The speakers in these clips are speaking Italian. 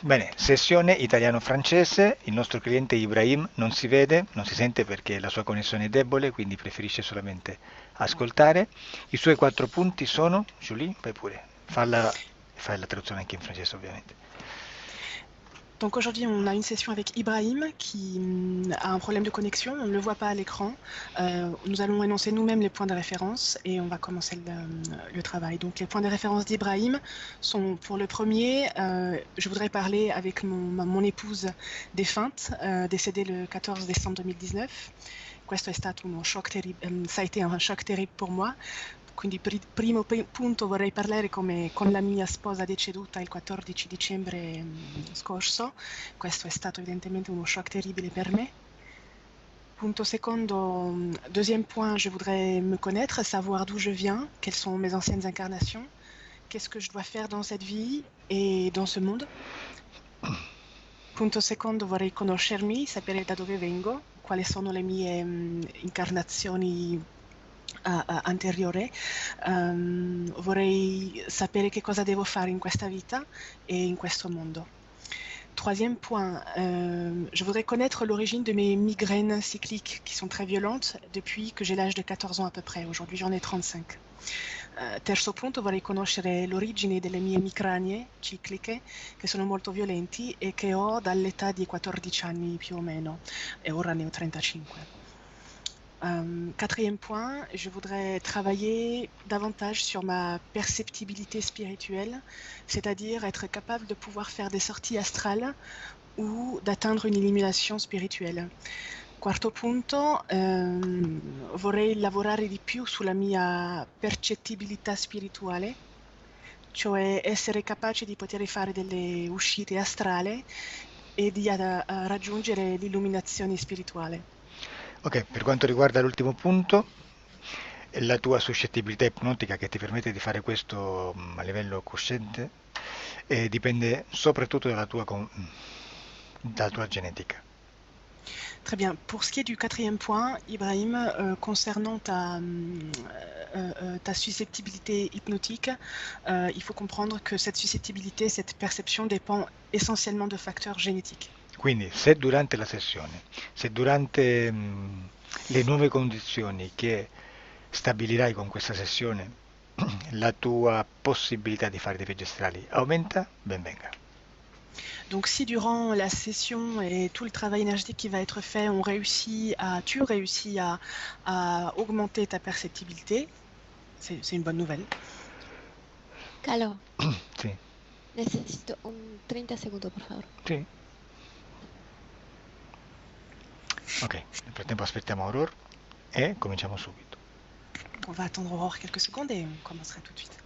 Bene, sessione italiano-francese, il nostro cliente Ibrahim non si vede, non si sente perché la sua connessione è debole, quindi preferisce solamente ascoltare. I suoi 4 punti sono, Julie, vai pure, fai la traduzione anche in francese ovviamente. Donc aujourd'hui, on a une session avec Ibrahim qui a un problème de connexion. On ne le voit pas à l'écran. Nous allons énoncer nous-mêmes les points de référence et on va commencer le travail. Donc les points de référence d'Ibrahim sont pour le premier, je voudrais parler avec mon épouse défunte, décédée le 14 décembre 2019. Questo è stato uno shock ça a été un choc terrible pour moi. Quindi primo punto vorrei parlare come con la mia sposa deceduta il 14 dicembre scorso. Questo è stato evidentemente uno shock terribile per me. Punto secondo, deuxième point, je voudrais me connaître, savoir d'où je viens, quelles sont mes anciennes incarnations, qu'est-ce que je dois faire dans cette vie et dans ce monde. Punto secondo, vorrei conoscermi, sapere da dove vengo, quali sono le mie incarnazioni anteriore. Vorrei sapere che cosa devo fare in questa vita e in questo mondo. Troisième point, je voudrais connaître l'origine de mes migraines cycliques qui sont très violentes depuis que j'ai l'âge de 14 ans à peu près. Aujourd'hui, j'en ai 35. Terzo punto, vorrei conoscere l'origine delle mie emicranie cicliche che sono molto violenti e che ho dall'età di 14 anni più o meno e ora ne ho 35. Quatrième point, je voudrais travailler davantage sur ma perceptibilité spirituelle, c'est-à-dire être capable de pouvoir faire des sorties astrales ou d'atteindre une illumination spirituelle. Quarto punto, vorrei lavorare di più sulla mia percettibilità spirituale, cioè essere capace di poter fare delle uscite astrali e di raggiungere l'illuminazione spirituale. Ok, per quanto riguarda l'ultimo punto, la tua suscettibilità ipnotica che ti permette di fare questo a livello cosciente dipende soprattutto dalla tua genetica. Très bien. Pour ce qui est du quatrième point, Ibrahim, concernant ta susceptibilité hypnotique, il faut comprendre que cette susceptibilité, cette perception dépend essentiellement de facteurs génétiques. Quindi se durante la sessione, se durante le nuove condizioni che stabilirai con questa sessione, la tua possibilità di fare dei viaggi astrali aumenta, ben venga. Donc si durant la session et tout le travail énergétique qui va être fait, tu réussis à augmenter ta perceptibilité, c'est une bonne nouvelle. Calo, Sì, necesito un 30 segundos, por favor. sì. Ok, nel frattempo aspettiamo Aurora e cominciamo subito. On va attendre Aurore quelques secondes et on commencera tout de suite.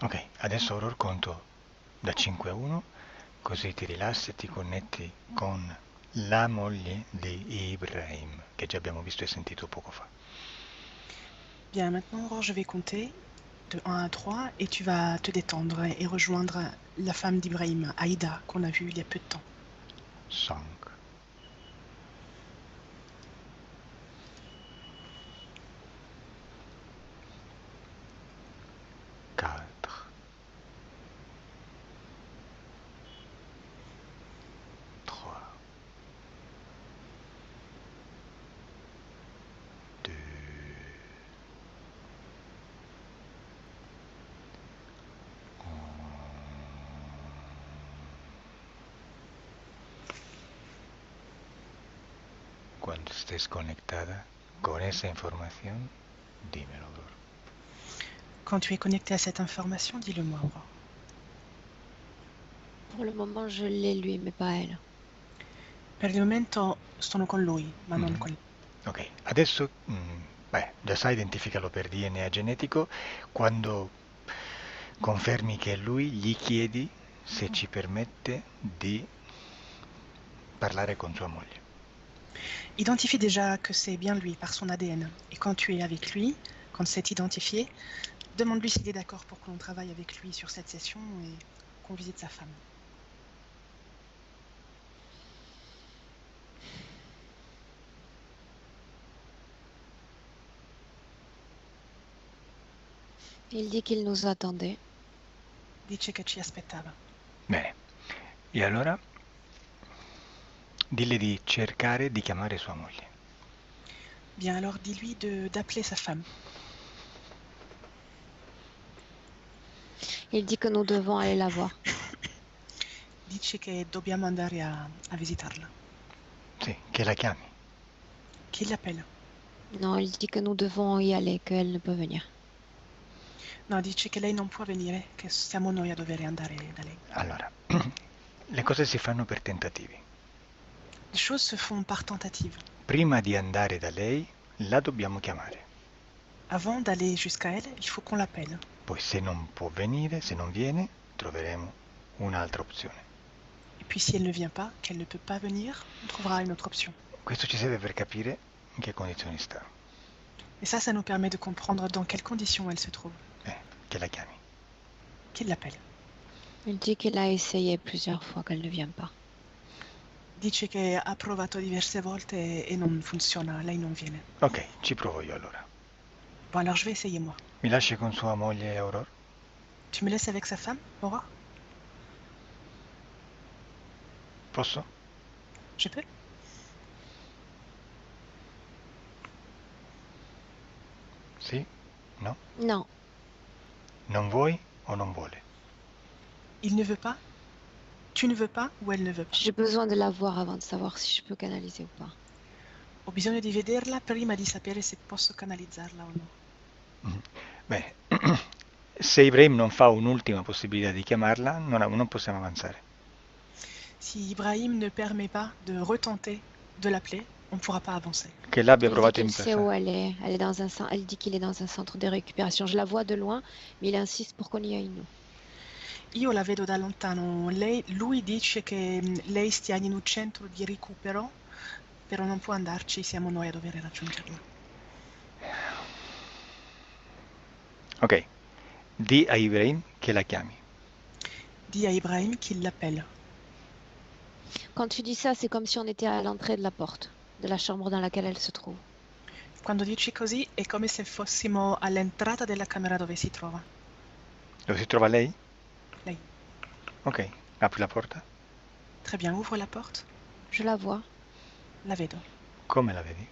Ok, adesso Aurora conto da 5 a 1, così ti rilassi e ti connetti con la moglie di Ibrahim, che già abbiamo visto e sentito poco fa. Bien, maintenant, Aurore, je vais compter de 1 à 3 et tu vas te détendre et rejoindre la femme d'Ibrahim, Aïda, qu'on a vue il y a peu de temps. 5, 4, 3, 2, cuando estés conectada con esa información, dímelo, Aurora. Quand tu es connecté à cette information, dis-le-moi, Aurore. Pour le moment, je l'ai lui, mais pas elle. Per il momento sono con lui, ma non con lei. Ok, adesso già sai, identificalo per DNA genetico. Quando confermi che è lui, gli chiedi se ci permette di parlare con sua moglie. Identifie déjà que c'est bien lui par son ADN. Et quand tu es avec lui, quand c'est identifié, demande-lui s'il est d'accord pour que l'on travaille avec lui sur cette session et qu'on visite sa femme. Il dit qu'il nous attendait. Dice che ci aspettava. Bene, e allora dille di cercare di chiamare sua moglie. Bien, alors dis-lui d'appeler sa femme. Il dit que nous devons aller la voir. Dice che dobbiamo andare a visitarla. Sì, che la chiami. Chi l'appelle? Non, il dit que nous devons y aller, qu'elle ne peut venir. No, dice che lei non può venire, che siamo noi a dover andare da lei. Allora, le cose si fanno per tentativi. Les choses se font par tentative. Prima di andare da lei, la dobbiamo chiamare. Avant d'aller jusqu'à elle, il faut qu'on l'appelle. Poi se non può venire, se non viene, troveremo un'altra opzione. Et puis si elle ne vient pas, qu'elle ne peut pas venir, on trouvera une autre option. Questo ci serve per capire in che condizioni sta. Et ça nous permet de comprendre dans quelles conditions elle se trouve. Che la chiami. Qui l'appelle? Il dit qu'il a essayé plusieurs fois, qu'elle ne vient pas. Dice che ha provato diverse volte e non funziona, lei non viene. Ok, ci provo io allora. Bon, alors je vais essayer moi. Mi lasci con sua moglie Aurora? Tu me laisses avec sa femme, Aurore? Posso? Je peux? Sì? No? Non, Non vuoi o non vuole? Il ne veut pas? Tu ne veux pas ou elle ne veut pas? j'ai besoin de la voir avant de savoir si je peux canaliser ou pas. Ho bisogno di vederla prima di sapere se posso canalizzarla o no. Bene, se Ibrahim non fa un'ultima possibilità di chiamarla, non possiamo avanzare. Si Ibrahim ne permet pas de retenter de l'appeler, on ne pourra pas avancer. Che l'abbia Il dit provato in qu'il sait où passato. elle est. Elle est dans elle dit qu'il est dans un centre de récupération. Je la vois de loin, mais il insiste pour qu'on y aille nous. Io la vedo da lontano. Lui dice che lei stia in un centro di recupero, però non può andarci, siamo noi a dover raggiungerla. Ok, di a Ibrahim che la chiami. Dis à Ibrahim qu'il l'appelle. Quand tu dis ça, c'est comme si on était à l'entrée de la porte, de la chambre dans laquelle elle se trouve. Quando dici così è come se fossimo all'entrata della camera dove si trova. Dove si trova lei? Lei. Ok, apri la porta. Très bien, ouvre la porte. Je la vois. La vedo. Come la vedi?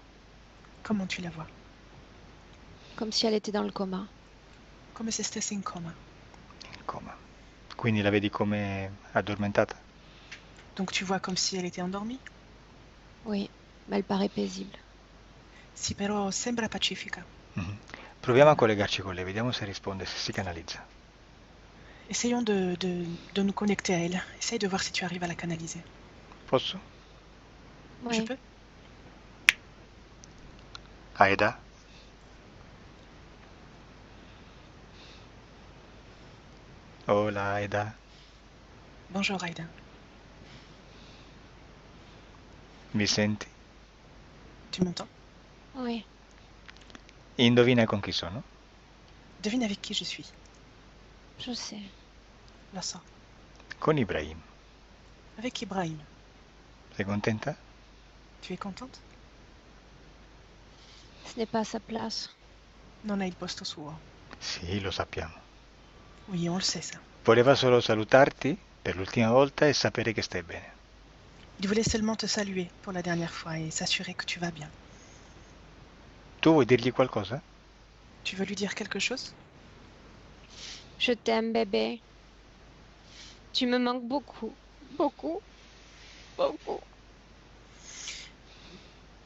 Comment tu la vois? Comme si elle était dans le coma. Come se stesse in coma. In coma. Quindi la vedi come addormentata? Donc tu vois comme si elle était endormie? Oui, mais elle paraît paisible. Sì, però sembra pacifica. Proviamo a collegarci con lei, vediamo se risponde, se si canalizza. Essayons de nous connecter à elle. Essaye de voir si tu arrives à la canaliser. Posso? Je Oui. peux? Aida? Hola Aida, Bonjour Aida. mi senti? Tu m'entends? Oui. Indovina con chi sono? Devine avec qui je suis. Je sais. La so. Con Ibrahim. Avec Ibrahim. Sei contenta? Tu es contente? Ce n'est pas sa place. Non è il posto suo. Sì, lo sappiamo. Oui, on le sait ça. Voleva solo salutarti per l'ultima volta e sapere che stai bene. Il voulait seulement te saluer pour la dernière fois et s'assurer que tu vas bien. Tu vuoi dirgli qualcosa? Tu veux lui dire quelque chose? Je t'aime, bébé. Tu me manques beaucoup. Beaucoup. Beaucoup.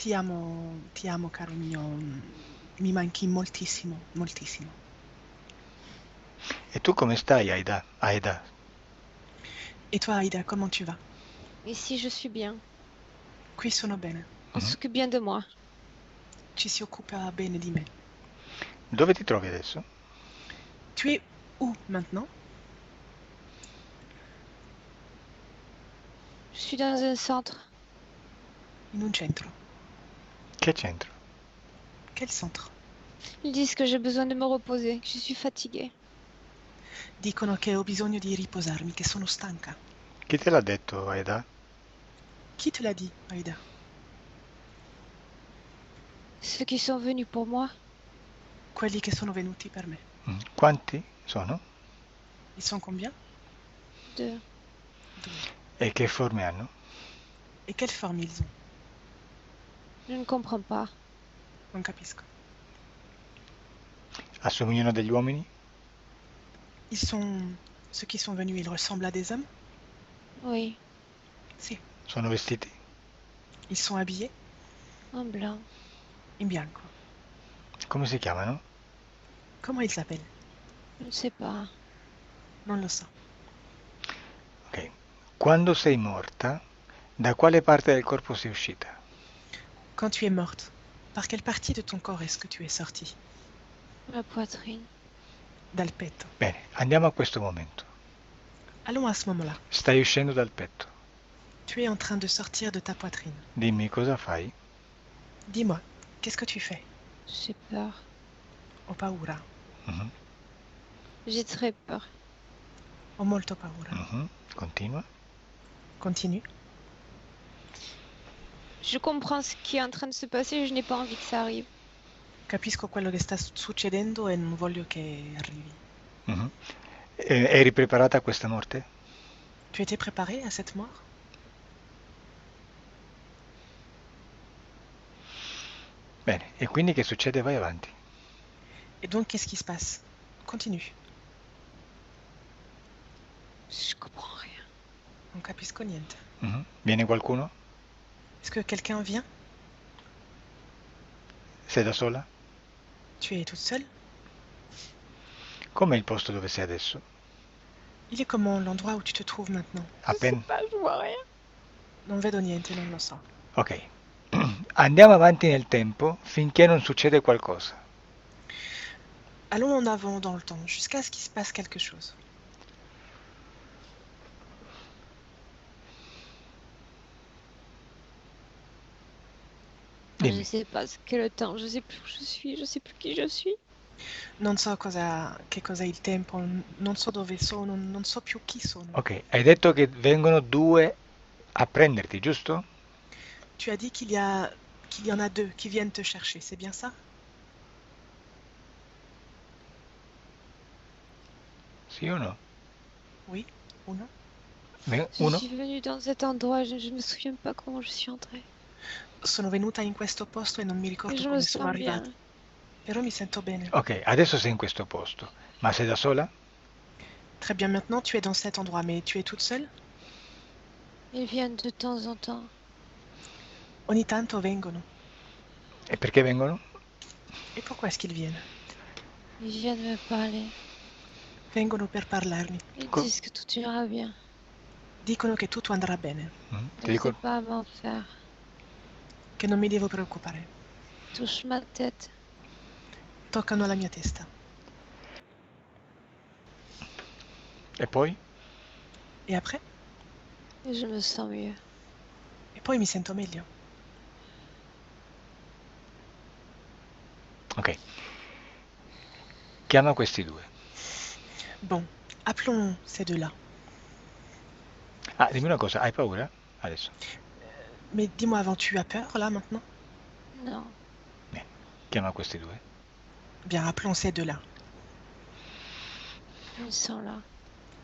Ti amo caro mio, mi manchi moltissimo, moltissimo. E tu come stai, Aida? Aida? Et toi Aida, comment tu vas? Ici, je suis bien. Qui sono bene. On s'occupe bien de moi. Ci si occupa bene di me. Dove ti trovi adesso? Tu es où maintenant? Je suis dans un centre. In un centro. Che centro? Quel centre? Ils disent que j'ai besoin de me reposer, que je suis fatiguée. Dicono che ho bisogno di riposarmi, che sono stanca. Chi te l'ha detto, Aida? Chi te l'a dit, Aida? Ceux qui sont venus pour moi, Quelli che sono venuti per me. Quanti sono? Ils sont combien? 2. Due. E che forme hanno? Et quelle forme ils ont? Je ne comprends pas. Non capisco. Assomigliano a degli uomini? Ceux qui sont venus, ils ressemblent à des hommes? Oui, Si. Sono vestiti? Ils sont habillés en blanc. in bianco. Come si chiamano? Comment ils s'appellent? Je ne sais pas. Non lo so. Ok. Quando sei morta, da quale parte del corpo sei uscita? Quand tu es morte, par quelle partie de ton corps est-ce que tu es sortie? La poitrine. Dal petto. Bene, andiamo a questo momento. Allons à ce moment-là. Stai uscendo dal petto. Tu es en train de sortir de ta poitrine. Dimmi cosa fai? Dis-moi, qu'est-ce que tu fais? J'ai peur. Ho paura. Mhm, J'ai très peur. Ho molto paura. mhm. Continua. Continue. Je comprends ce qui est en train de se passer, je n'ai pas envie que ça arrive. Capisco quello che sta succedendo e non voglio che arrivi. Mhm. Eri preparata a questa morte? Tu étais préparé à cette mort? Bene, e quindi che succede? Vai avanti. Et donc, qu'est-ce qui se passe? Continue. Je comprends rien. Non capisco niente. Mhm. Viene qualcuno? Est-ce que quelqu'un vient? Sei da sola? Tu es toute seule? Com'è il posto dove sei adesso? Il est comment l'endroit où tu te trouves maintenant? Appena... Pas, je vois rien. Non vedo niente, non lo so. Ok. Andiamo avanti nel tempo finché non succede qualcosa. Allons en avant dans le temps, jusqu'à ce qu'il se passe quelque chose. Je ne Dimmi. sais pas ce qu'est le temps, je sais plus où je suis, je sais plus qui je suis. Non so che cosa è il tempo, non so dove sono, non so più chi sono. Ok, hai detto che vengono due a prenderti, giusto? Tu as dit qu'il y en a deux qui viennent te chercher, c'est bien ça? Sì o no? Oui ou non? Je Uno? suis venue dans cet endroit, je ne me souviens pas comment je suis entrée. Sono venuta in questo posto e non mi Mais ricordo je me come sono sens arrivata. bien. Però mi sento bene. Ok, adesso sei in questo posto, ma sei da sola? Très bien, maintenant tu es dans cet endroit, mais tu es toute seule? Ils viennent de temps en temps. Ogni tanto vengono. E perché vengono? E pourquoi est-ce qu'ils viennent? Ils viennent me parler. Vengono per parlarmi. Ils Co- disent que tout ira bien. Dicono che tutto andrà bene, Ti Je ne dico... sais pas m'en faire. che non mi devo preoccupare. Touche ma tête. Toccano la mia testa. E poi? E après? Et je me sens mieux. E poi mi sento meglio. Ok. Chiama questi due. Bon, appelons ces deux-là. Ah, dimmi una cosa, hai paura? Adesso. Mais dis-moi avant, tu as peur là maintenant? Non. Bene, chiama questi due. Bien, appelons ces deux-là. Ils sont là.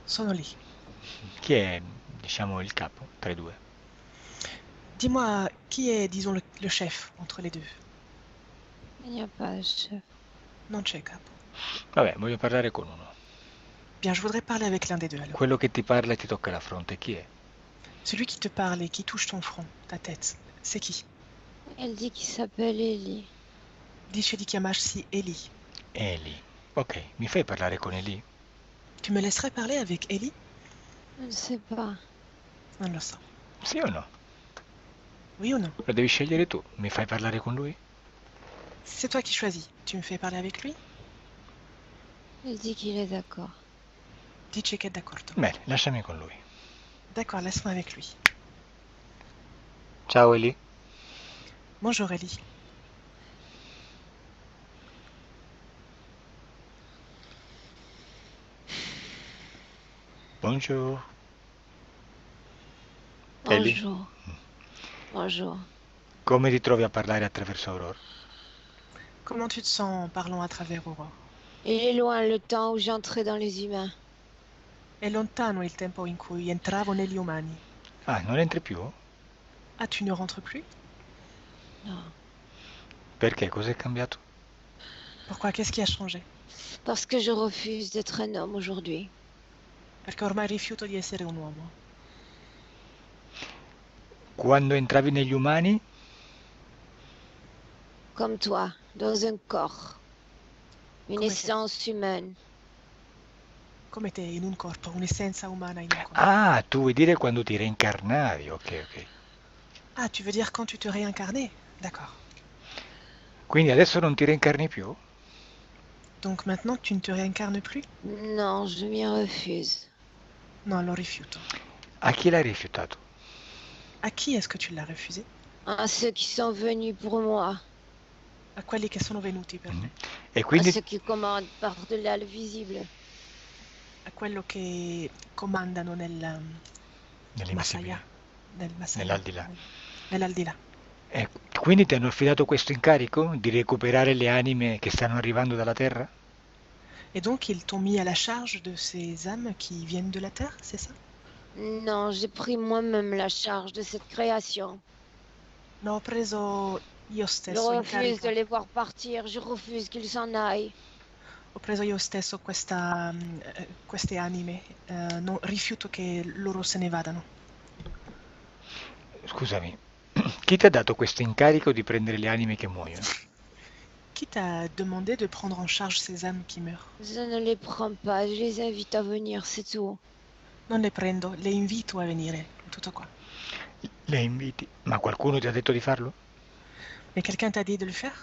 Sono lì. Chi è, diciamo, il capo tra i due? Dis-moi, qui est, disons, le chef entre les deux? Il n'y a pas de chef. Non c'è capo. Vabbè, voglio parlare con uno. Bien, je voudrais parler avec l'un des deux alors. Quello che ti parla e ti tocca la fronte, chi è? Celui qui te parle et qui touche ton front, ta tête, c'est qui? Elle dit qu'il s'appelle Ellie. Dice di chiamarsi Ellie. Eli. Ok, mi fai parlare con Eli? Tu me laisserais parler avec Ellie? Je ne sais pas. Non lo so. Sì o no? Oui ou non? Lo devi scegliere tu. Mi fai parlare con lui? C'est toi qui choisis. Tu me fais parler avec lui? Elle dit qu'il est d'accord. Dice che è d'accordo. Bene, lasciami con lui. D'accord, laisse-moi avec lui. Ciao Eli. Bonjour Ellie. Bonjour. Eli, Bonjour. Bonjour. come ti trovi a parlare attraverso Aurora? Comment tu te sens en parlant à travers Aurore? Il est loin le temps où j'entrais dans les humains. È lontano il tempo in cui entravo negli umani. Ah, non entri più? Ah, tu ne rentres plus? Non. Perché? Cos'è cambiato? Pourquoi? Qu'est-ce qui a changé? Parce que je refuse d'être un homme aujourd'hui. Perché ormai rifiuto di essere un uomo. Quando entravi negli umani? Comme toi, dans un corps. Une Come te. essence humaine. Come te, in un corpo, un'essenza umana in un corpo. Ah, tu vuoi dire quando ti reincarnavi, ok. Ah, tu veux dire quand tu te réincarnais? D'accord. Quindi adesso non ti reincarni più? Donc maintenant, tu ne te réincarnes plus? Non, je m'y refuse. Non, lo rifiuto. A chi l'hai rifiutato? À qui est-ce que tu l'as refusé? À ceux qui sont venus pour moi. A quelli che sono venuti per te. E À quindi ceux qui commandent par-delà le visible. A quello che comandano nel nell'invisibile, Masaya. Nel Masaya. nell'aldilà. Nell'aldilà. E quindi ti hanno affidato questo incarico di recuperare le anime che stanno arrivando dalla Terra? Et donc, ils t'ont mis à la charge de ces âmes qui viennent de la Terre, c'est ça? Non, j'ai pris moi-même la charge de cette création. No, ho preso io Je stesso in refuse de carico. les voir partir, je refuse qu'ils s'en aillent. Ho preso io stesso queste anime. Rifiuto che loro se ne vadano. Scusami, chi ti ha dato questo incarico di prendere le anime che muoiono? Qui t'a demandé de prendre en charge ces âmes qui meurent? Je ne les prends pas, je les invite à venir, c'est tout. Non le prendo, le invito a venire. Tutto qua. Le inviti? Ma qualcuno ti ha detto di farlo? Mais quelqu'un t'a dit de le faire?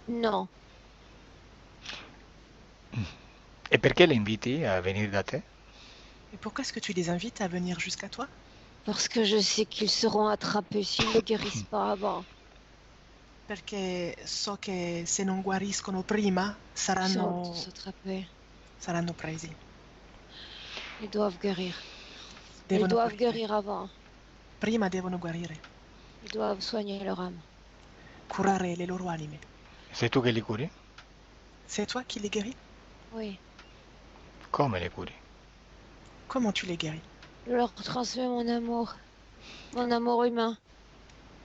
Non, E perché le inviti a venire da te? Et pourquoi est-ce que tu les invites à venir jusqu'à toi? parce que je sais qu'ils seront attrapés s'ils ne guérissent pas avant. Perché so che se non guariscono prima Ils sont saranno tous attrapés. presi. Ils doivent guérir. Ils Devono doivent guarire. guérir avant. Prima devono guarire, Ils doivent soigner leur âme. curare le loro anime. Sei tu che li curi? C'est toi qui les guéris? Oui, Come le curi? Comment tu les guéris? je leur transmets mon amour humain.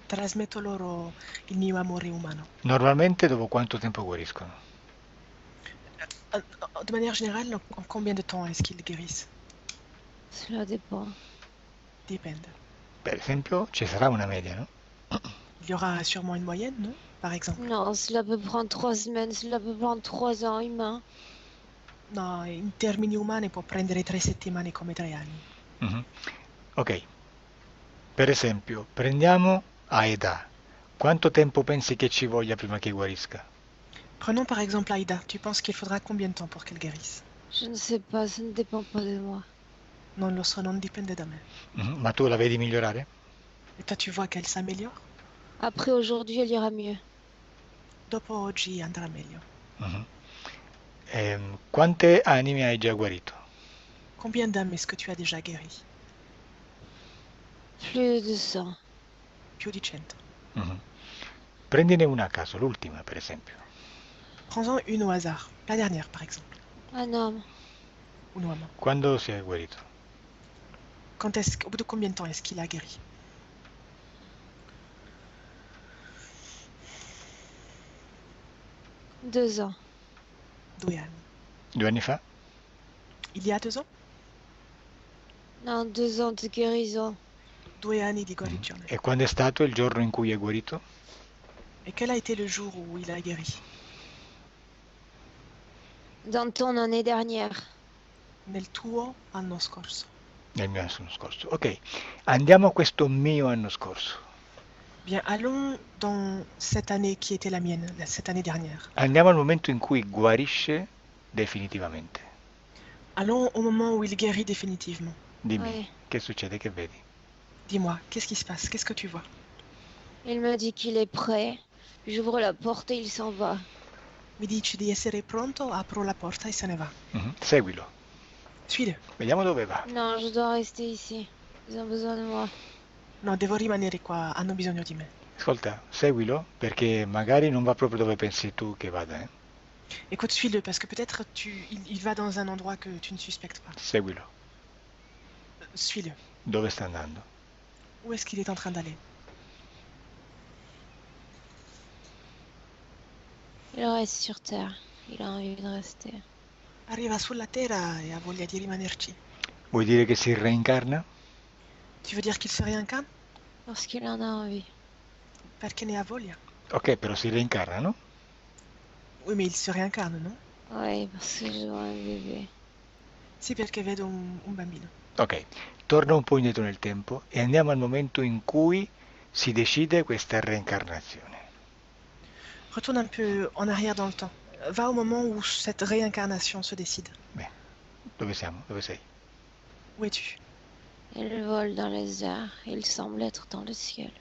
Trasmetto loro il mio amore umano. Normalmente dopo quanto tempo guariscono? De manière générale, en combien de temps est-ce qu'ils guérissent? Cela dépend. Dipende. Per esempio, ci sarà una media, no? Il y aura sûrement une moyenne, non? Par exemple. Non, cela peut prendre 3 semaines, cela peut prendre 3 ans humains. No, in termini umani può prendere 3 settimane come 3 anni. Mhm. Ok, per esempio, prendiamo Aida. Quanto tempo pensi che ci voglia prima che guarisca? Prenons par exemple Aïda. Tu penses qu'il faudra combien de temps pour qu'elle guérisse? Je ne sais pas, ça ne dépend pas de moi. Non lo so, non dipende da me. Mhm. Ma tu la vedi migliorare? Et toi, tu vois qu'elle s'améliore? Après aujourd'hui, elle ira mieux. Dopo oggi andrà meglio. Mhm. Quante anime hai già guarito? Combien d'âmes est-ce que tu as déjà guéri? Plus de 100. Più di 100. Mhm. Prendine una a caso, l'ultima per esempio. Prends-en une au hasard. La dernière, par exemple. Un homme. Un uomo. Quando si è guarito? Au bout de combien de temps est-ce qu'il a guéri? Deux ans. 2 anni. 2 anni fa? Il y a 2 ans? Non, 2 ans de guérison. 2 anni di guarigione. E quando è stato il giorno in cui è guarito? Et quel a été le jour où il a guéri? Dans ton année dernière. Nel tuo anno scorso. Nel mio anno scorso. Ok, andiamo a questo mio anno scorso. Bien, allons dans cette année qui était la mienne, cette année dernière. Andiamo al momento in cui guarisce definitivamente. Allons au moment où il guérit définitivement. Dimmi, Ouais. che succede, che vedi? Dis-moi, qu'est-ce qui se passe? Qu'est-ce que tu vois? Il me dit qu'il est prêt. J'ouvre la porte et il s'en va. Mi dici di essere pronto, apro la porta e se ne va. Seguilo. Suis-le. Vediamo dove va. Non, je dois rester ici. Ils ont besoin de moi. No, devo rimanere qua, hanno bisogno di me. Ascolta, seguilo perché magari non va proprio dove pensi tu che vada. Écoute, suis-le, parce que peut-être il va dans un endroit que tu ne suspectes pas. Seguilo. Suis-le. Dove sta andando? Où est-ce qu'il est en train d'aller? Il reste sur Terre. Il a envie de rester. Arriva sulla Terra e ha voglia di rimanerci. Vuoi dire che si reincarna? Tu veux dire qu'il se réincarne? Parce qu'il en a envie. Perché ne ha voglia. Ok, però si reincarna, no? Oui, mais il se réincarne, non? Oui, parce que je vois un bébé. Sì, perché vedo un bambino. Ok, torna un po' indietro nel tempo e andiamo al momento in cui si decide questa reincarnazione. Retourne un peu en arrière dans le temps. Va au moment où cette réincarnation se décide. Beh, dove siamo? Dove sei? Où es-tu? Il vole dans les airs. Il semble être dans le ciel.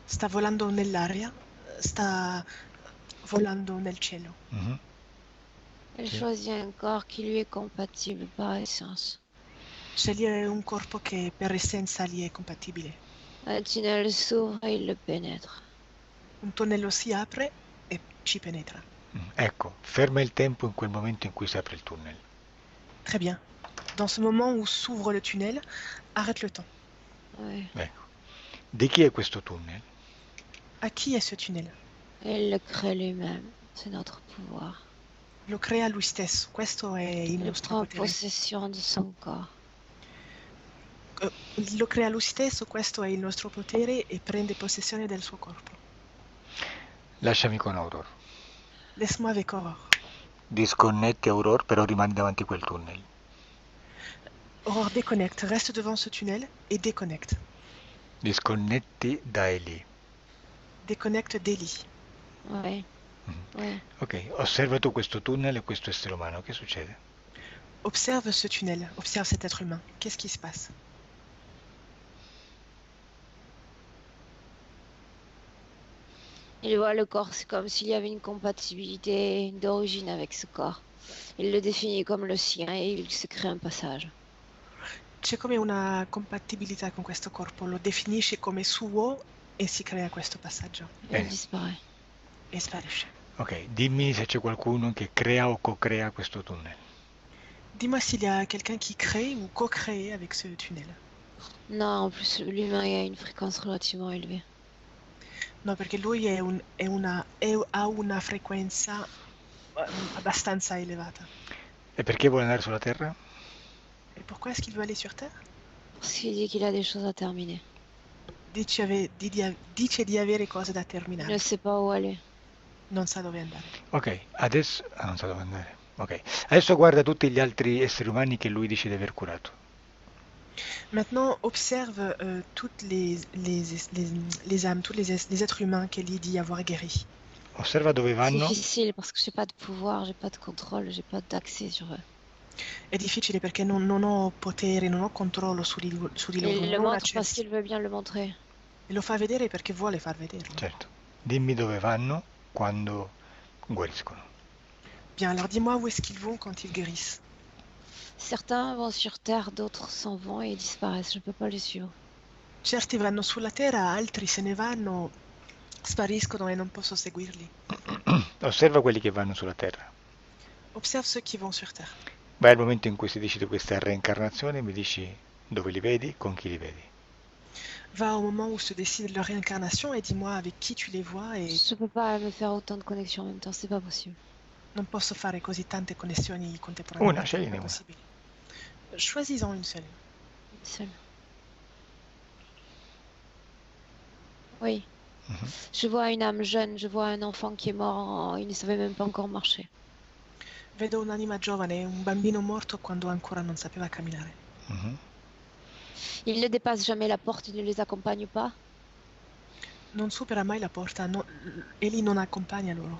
Sta volando nell'aria, sta volando nel cielo. Mhm. Il Sì. choisit un corps qui lui est compatible par essence. Sceglie un corpo che per essenza gli è compatibile. Un tunnel s'ouvre et il le pénètre. Un tonnello si apre e ci penetra. Ecco, ferma il tempo in quel momento in cui si apre il tunnel. Très bien. Dans ce moment où s'ouvre le tunnel, arrête le temps. Oui. Ecco. Di chi è questo tunnel? À qui est ce tunnel? Il le crée lui-même. C'est notre pouvoir. Lo crea lui stesso. Questo è il Il nostro prend potere. possession de son corps. Lo crea lui stesso, questo è il nostro potere e prende possessione del suo corpo. Lasciami con Aurora. Laisse-moi avec Aurore. Disconnetti Aurora, però rimani davanti a quel tunnel. Aurore déconnecte, reste devant ce tunnel et déconnecte. Disconnetti da Eli. Déconnecte d'Eli. Oui. Oui. Ok, osserva tu questo tunnel e questo essere umano, che succede? Observe ce tunnel, observe cet être humain. Qu'est-ce qui se passe? Il voit le corps, c'est comme s'il y avait une compatibilité d'origine avec ce corps. Il le définit comme le sien et il se crée un passage. C'è come una compatibilità con questo corpo, lo definisce come suo e si crea questo passaggio Il disparaît. e sparisce. Ok, dimmi se c'è qualcuno che crea o co-crea questo tunnel. Dis-moi s'il y a quelqu'un qui crée ou co-crée avec ce tunnel. Non, en plus, l'humain a une fréquence relativement élevée. No, perché lui ha una frequenza abbastanza elevata. E perché vuole andare sulla Terra? Et pourquoi est-ce qu'il veut aller sur Terre? Parce qu'il dit qu'il a des choses à terminer. Dice di avere cose da Il terminare. ne sait pas où aller. Non sa dove andare. Ok, adesso... non so dove andare. Ok, adesso guarda tutti gli altri esseri umani che lui dice di aver curato. Maintenant, observe toutes les âmes, tous les êtres humains qu'Elie dit avoir guéris. Osserva dove C'est vanno. difficile parce que j'ai pas de pouvoir, j'ai pas de contrôle, j'ai pas d'accès sur eux. È difficile perché non ho potere, non ho controllo su di loro. Il le Non ho montre accesso. parce qu'il veut bien le montrer. E lo fa vedere perché vuole far vederlo. Certo. Dimmi dove vanno quando guariscono. Bien, alors dis-moi où est-ce qu'ils vont quand ils guérissent. Certains vont sur Terre, d'autres s'en vont et disparaissent. Je peux pas les suivre. Certi vanno sulla terra, altri se ne vanno, spariscono e non posso seguirli. Osserva quelli che vanno sulla Terra. Observe ceux qui vont sur terre. Vai al momento in cui si decide questa reincarnazione, mi dici dove li vedi, con chi li vedi. Va au moment où se décide leur réincarnation et dis-moi avec qui tu les vois et Je peux pas me faire autant de connexions en même temps, c'est pas possible. non posso fare così tante connessioni contemporaneamente. Una, scegliene È una. possibile. Choisis-en une seule. Seul. Oui. Mhm. Je vois une âme jeune, je vois un enfant qui est mort, il ne savait même pas encore marcher. Vedo un'anima giovane, un bambino morto quando ancora non sapeva camminare. Mhm. Il ne dépasse jamais la porte, il ne les accompagne pas. Non supera mai la porta, egli non accompagna loro.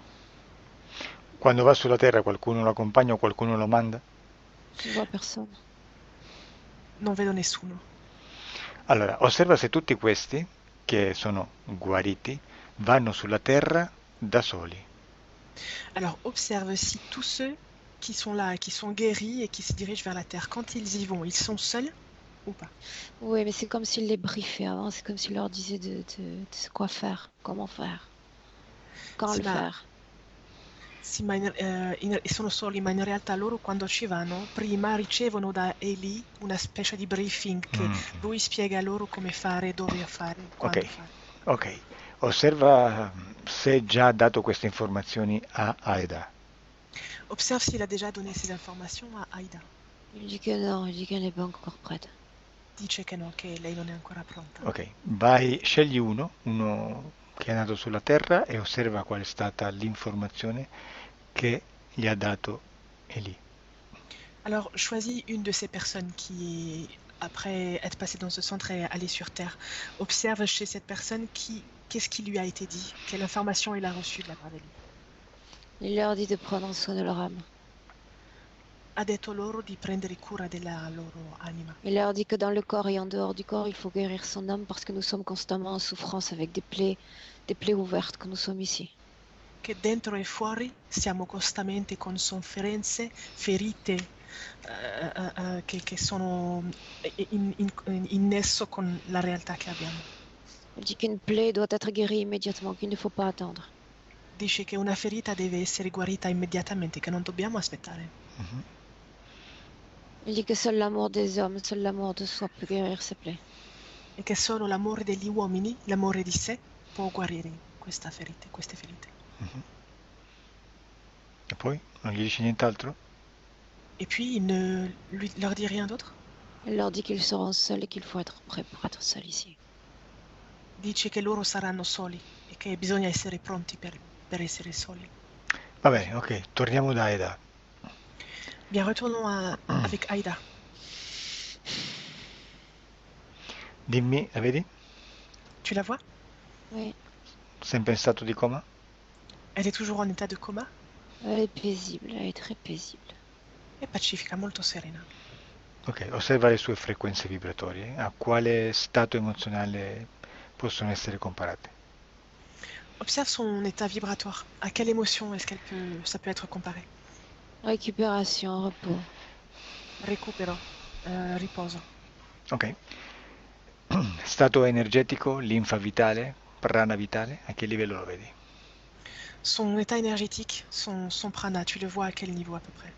Quando va sulla terra qualcuno lo accompagna o qualcuno lo manda? Je ne vois personne. Non vedo nessuno. Allora, osserva se tutti questi, che sono guariti, vanno sulla terra da soli. Alors observe si tous ceux qui sont là, qui sont guéris et qui se dirigent vers la terre, quand ils y vont, ils sont seuls ou pas? Oui, mais c'est comme s'il les briefait avant, c'est comme s'il leur disait de quoi faire, comment faire, quand Sì, le ma, faire. sì, ma sono soli, ma in realtà loro quando ci vanno, prima ricevono da Eli una specie di briefing che Mm. lui spiega loro come fare, dove fare, Ok, quando fare. ok. Osserva se già ha dato queste informazioni a Aida. Observe s'il a déjà donné ces informations a Aida. Il dit que non, il dit qu'elle n'est pas encore prête. Dice che no, che lei non è ancora pronta. Ok, vai, scegli uno che è nato sulla terra e osserva qual è stata l'informazione che gli ha dato Eli. Alors, choisis une de ces personnes qui, après être passée dans ce centre, est allée sur Terre. Observe chez cette personne qu'est-ce qui lui a été dit, quelle information il a reçue de la part d'Eli. Il leur dit de prendre soin de leur âme. Ha detto loro di prendere cura della loro anima, Il leur dit que dans le corps et en dehors du corps, il faut guérir son âme parce que nous sommes constamment en souffrance avec des plaies ouvertes quand nous sommes ici. che dentro e fuori siamo costantemente con sofferenze, ferite che sono in nesso con la realtà che abbiamo. Il dit qu'une plaie doit être guérie immédiatement, qu'il ne faut pas attendre. Dice che una ferita deve essere guarita immediatamente, che non dobbiamo aspettare. Mhm. Il dit que seul l'amour des hommes, seul l'amour de soi peut guérir ces plaies. E che solo l'amore degli uomini, l'amore di sé, può guarire queste ferite. Mhm. E poi? Non gli dici nient'altro? Et puis, il ne leur dit rien d'autre. Il leur dit qu'ils seront seuls et qu'il faut être prêt pour être seul ici. Dice che loro saranno soli e che bisogna essere pronti per essere soli. Va bene, ok, torniamo da Aida. Bien, retournons avec Aïda. Dimmi, la vedi? Tu la vois? Oui, Sempre in stato di coma? Elle est toujours en état de coma. elle est paisible, elle est très paisible. È pacifica, molto serena. Ok, osserva le sue frequenze vibratorie. A quale stato emozionale possono essere comparate? Observe son état vibratoire. À quelle émotion ça peut être comparé? Récupération, repos. Recupero, riposo. Ok. Stato energetico, linfa vitale, prana vitale, a che livello lo vedi? Son état énergétique, son prana, tu le vois à quel niveau à peu près?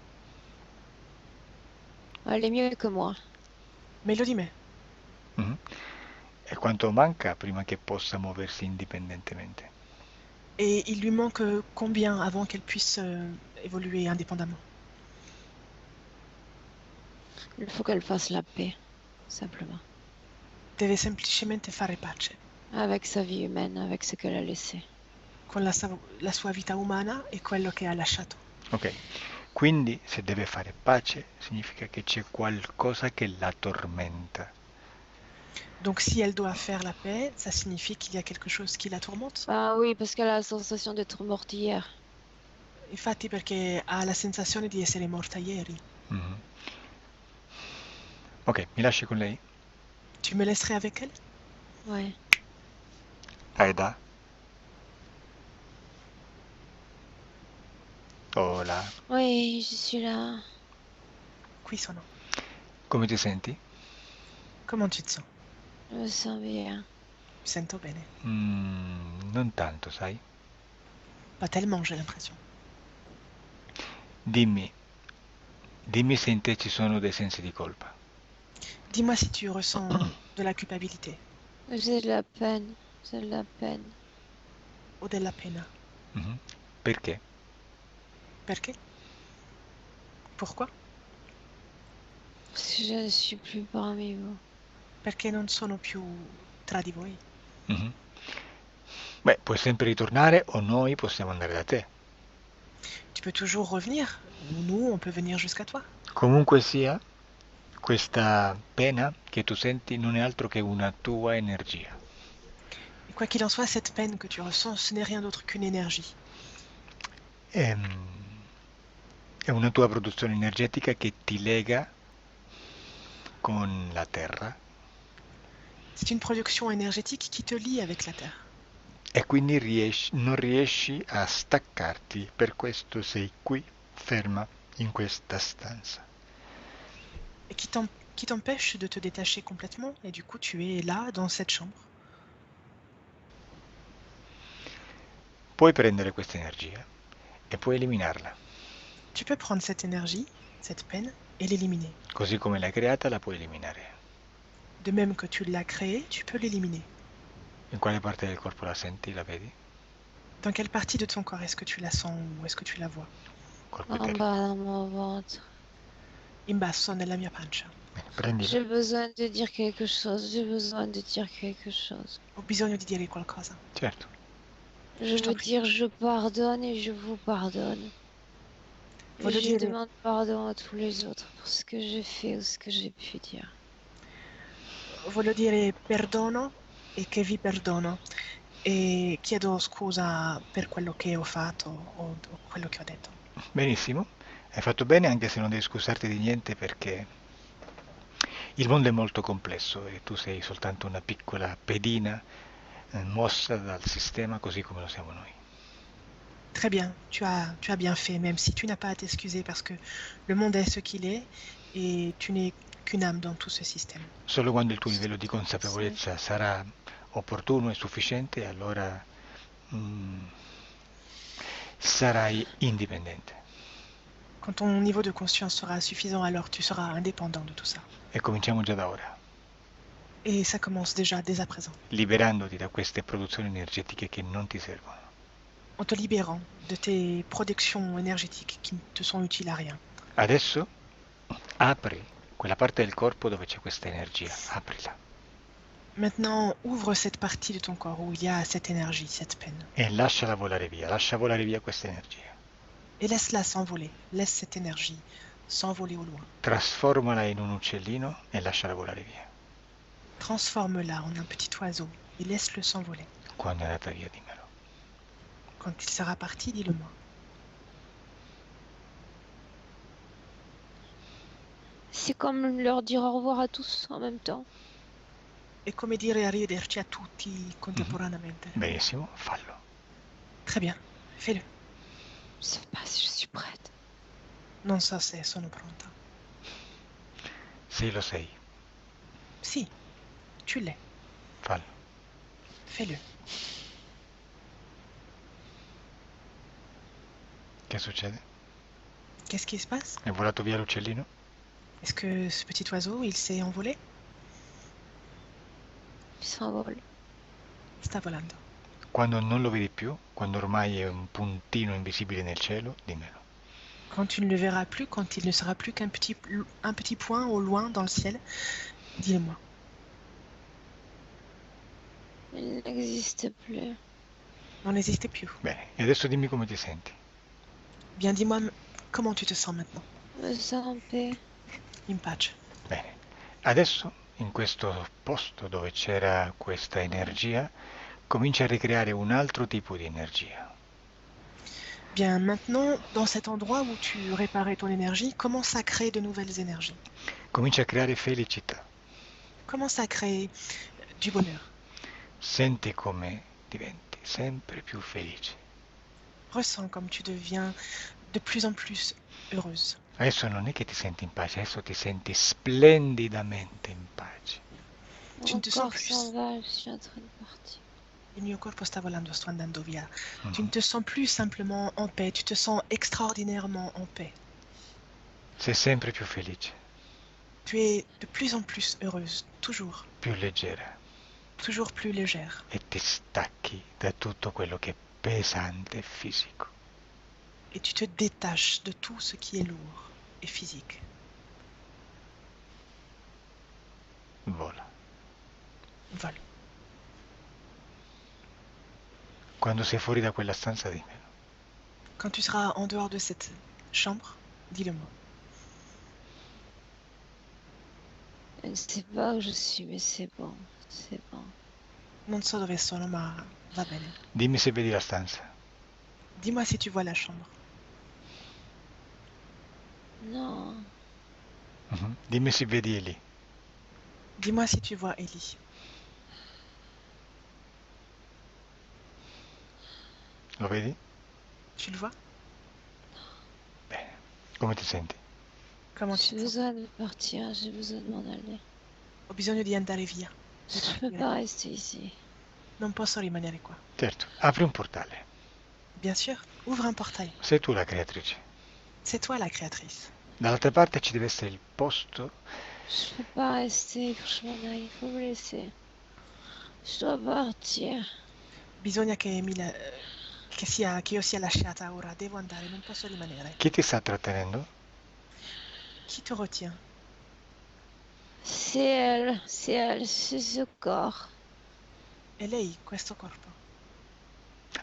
Elle est mieux que moi. Mais il le dit, mais. Mhm. E quanto manca prima che possa muoversi indipendentemente? Et il lui manque combien avant qu'elle puisse évoluer indépendamment? Il faut qu'elle fasse la paix, simplement. Deve semplicemente fare pace Avec sa vie humaine, avec ce qu'elle a laissé. con la sua vita umana e quello che ha lasciato. Ok, quindi se deve fare pace significa che c'è qualcosa che la tormenta. Donc si elle doit faire la paix, ça signifie qu'il y a quelque chose qui la tourmente. Ah oui, parce qu'elle a la sensation d'être morte hier. Infatti perché ha la sensazione di essere morta ieri. Mhm. Ok, mi lasci con lei? Tu me laisserais avec elle? Ouais. Aida? Hola, Oui, je suis là. Qui sono. come ti senti? Comment tu te sens? Je me sens bien. Mi sento bene. Non tanto, sai? Pas tellement, j'ai l'impression. Dimmi, dimmi se in te ci sono dei sensi di colpa. Dis-moi si tu ressens de la culpabilité J'ai de la peine. J'ai de la peine. o della pena. Mhm. Perché? Perché? Pourquoi? Parce que je ne suis plus parmi vous. Perché non sono più tra di voi. Mhm. Beh, puoi sempre ritornare o noi possiamo andare da te. Tu peux toujours revenir, ou nous, on peut venir jusqu'à toi. Comunque sia, questa pena che tu senti non è altro che una tua energia. Et quoi qu'il en soit, cette peine que tu ressens, ce n'est rien d'autre qu'une énergie. Ehm, È una tua produzione energetica che ti lega con la terra C'est une production énergétique qui te lie avec la Terre. e quindi non riesci a staccarti, per questo sei qui, ferma, in questa stanza. Et qui t'empêche de te détacher complètement, et du coup tu es là, dans cette chambre. Puoi prendere questa energia e puoi eliminarla, Tu peux prendre cette énergie, cette peine, et l'éliminer. così come l'hai creata la puoi eliminare. De même que tu l'as créée, tu peux l'éliminer. In quale parte del corpo la senti, la vedi? Dans quelle partie de ton corps est-ce que tu la sens ou est-ce que tu la vois? Corpo En interno. bas dans mon ventre. In basso nella mia pancia. Bene, prendila. J'ai besoin de dire quelque chose. J'ai besoin de dire quelque chose. Ho bisogno di dire qualcosa. Certo. Je t'en veux prie. dire je pardonne et je vous pardonne. Et Voglio je dire, demande pardon à tous les autres pour ce que j'ai fait ou ce que j'ai pu dire. voglio dire perdono e che vi perdono. E chiedo scusa per quello che ho fatto o quello che ho detto. Benissimo. Hai fatto bene anche se non devi scusarti di niente perché il mondo è molto complesso e tu sei soltanto una piccola pedina mossa dal sistema così come lo siamo noi. Très bien, tu as bien fait, même si tu n'as pas à t'excuser parce que le monde est ce qu'il est et tu n'es qu'une âme dans tout ce système. Solo quando il tuo livello di consapevolezza sarà opportuno e sufficiente, allora sarai indipendente. Quand ton niveau de conscience sera suffisant, alors tu seras indépendant de tout ça. E cominciamo già da ora, Et ça commence déjà dès à présent, liberandoti da queste produzioni energetiche che non ti servono. en te libérant de tes productions énergétiques qui ne te sont utiles à rien. Adesso apri quella parte del corpo dove c'è questa energia, aprila Maintenant, ouvre cette partie de ton corps où il y a cette énergie, cette peine. e lasciala volare via, lascia volare via questa energia. Et laisse-la s'envoler, laisse cette énergie s'envoler au loin. Trasformala in un uccellino e lasciala volare via. Transforme-la en un petit oiseau et laisse-le s'envoler. Quando è andata via, dimmelo. Quand il sera parti, dis-le-moi. C'est comme leur dire au revoir à tous en même temps. È come dire arrivederci a tutti contemporaneamente. Benissimo, fallo. Très bien, fais-le. Je sais pas si je suis prête. Non so se sono pronta. Sì, lo sei, Sì, tu l'es. fallo. Fais-le. Che succede? Qu'est-ce qui se passe? È volato via l'uccellino? Est-ce que ce petit oiseau, il s'est envolé? Il s'envole. Sta volando. Quando non lo vedi più, quando ormai è un puntino invisibile nel cielo, dimmelo. Quand tu ne le verras plus, quand il ne sera plus qu'un un petit point au loin dans le ciel, dis-le-moi. Il n'existe plus. Non esiste più. Bene, e adesso dimmi come ti senti. Bien, dis-moi comment tu te sens maintenant. Je me sens en paix. In pace. Bene, adesso in questo posto dove c'era questa energia, comincia a ricreare un altro tipo di energia. Bien, maintenant, dans cet endroit où tu réparais ton énergie, commence à créer de nouvelles énergies. Comincia a creare felicità. Commence à créer du bonheur. Senti come diventi sempre più felice. Ressens comme tu deviens de plus en plus heureuse. Adesso non è che ti senti in pace, adesso ti senti splendidamente in pace. Tu ne te Mon sens corps plus. s'en va, je suis en train de partir. Il mio corpo sta volando, sto andando via. Tu ne te sens plus simplement en paix, tu te sens extraordinairement en paix. Sei sempre più felice, Tu es de plus en plus heureuse, toujours più leggera plus légère. e ti stacchi da tutto quello che è pesante e fisico. Et tu te détaches de tout ce qui est lourd et physique. Vola. Vole. Quando sei fuori da quella stanza dimmelo. Quand tu seras en dehors de cette chambre, dis-le-moi. Je ne sais pas où je suis, mais c'est bon. C'est bon. Non so dove sono, ma va bene. Dimmi se vedi la stanza. Dis-moi si tu vois la chambre. Non. Mhm. Dimmi se vedi Eli. Dis-moi si tu vois Ellie. Lo vedi? Tu le vois? Bene. Come ti senti? Comment tu J'ai te sens? besoin de partir, j'ai besoin de m'en aller. Ho bisogno di andare via. Di Je peux partire. pas rester ici. Non posso rimanere qua. Certo, apri un portale. Bien sûr, ouvre un portail. Sei tu la creatrice. C'est toi la créatrice. Dall'altra parte ci deve essere il posto. Je peux pas rester, il faut que je m'en aille, il faut me laisser. Je dois partir. Bisogna che che io sia lasciata ora. Devo andare, non posso rimanere. Chi ti sta trattenendo? Chi te retient? C'est elle, c'est ce corps. È lei, questo corpo.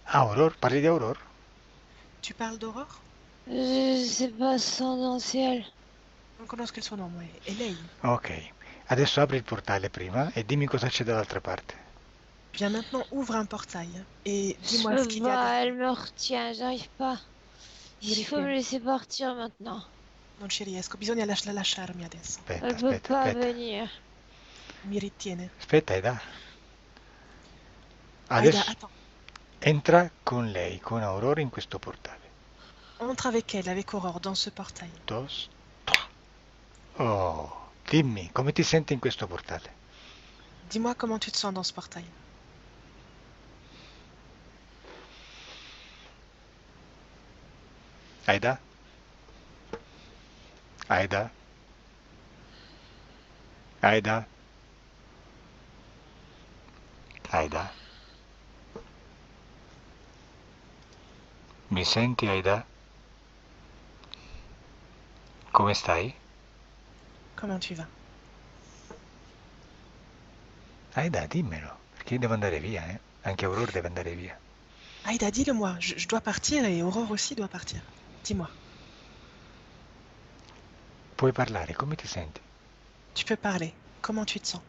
Ah, Aurora? Parli di Aurora? Tu parles d'Aurore? Je sais pas son nom, c'est elle. Non conosco il suo nome. È lei. Ok. Adesso apri il portale prima e dimmi cosa c'è dall'altra parte. Viens maintenant, ouvre un portail et Je dis-moi ce peux qu'il y a pas, derrière. elle me retient, j'arrive pas. Il faut me laisser partir maintenant. Non ci riesco, bisogna lasciarmi adesso. Aspetta, Elle peut aspetta, pas aspetta. venir. Mi ritiene. Aspetta, Aida. Aida, Adesso attends. entra con lei, con Aurora in questo portale. Entre avec elle, avec Aurore, dans ce portail. 2, 3. Oh, dimmi, come ti senti in questo portale? Dis-moi comment tu te sens dans ce portail. Aida? Aida? Aida? Aida? Mi senti, Aida? Come stai? Comment tu vas? Aida, dimmelo, perché io devo andare via, eh? Anche Aurora deve andare via. Aida, dis-le-moi. Je dois partir et Aurore aussi doit partir. Dis-moi. Puoi parlare, come ti senti? Tu peux parler. Comment tu te sens?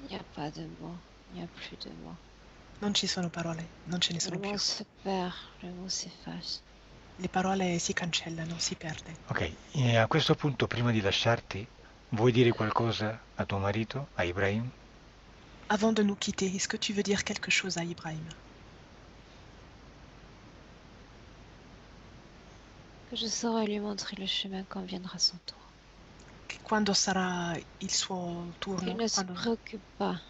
Il n'y a pas de mots, il n'y a plus de mots. Non ci sono parole, non ce ne Le sono più. mot se perd, le mot s'efface. Le parole si cancellano, si perde. Ok, e a questo punto, prima di lasciarti, vuoi dire qualcosa a tuo marito, a Ibrahim? Avant de nous quitter, est-ce que tu veux dire quelque chose à Ibrahim? Que je saurai lui montrer le chemin quand viendra son tour. Che quando sarà il suo turno, Qu'il ne se quando préoccupe pas,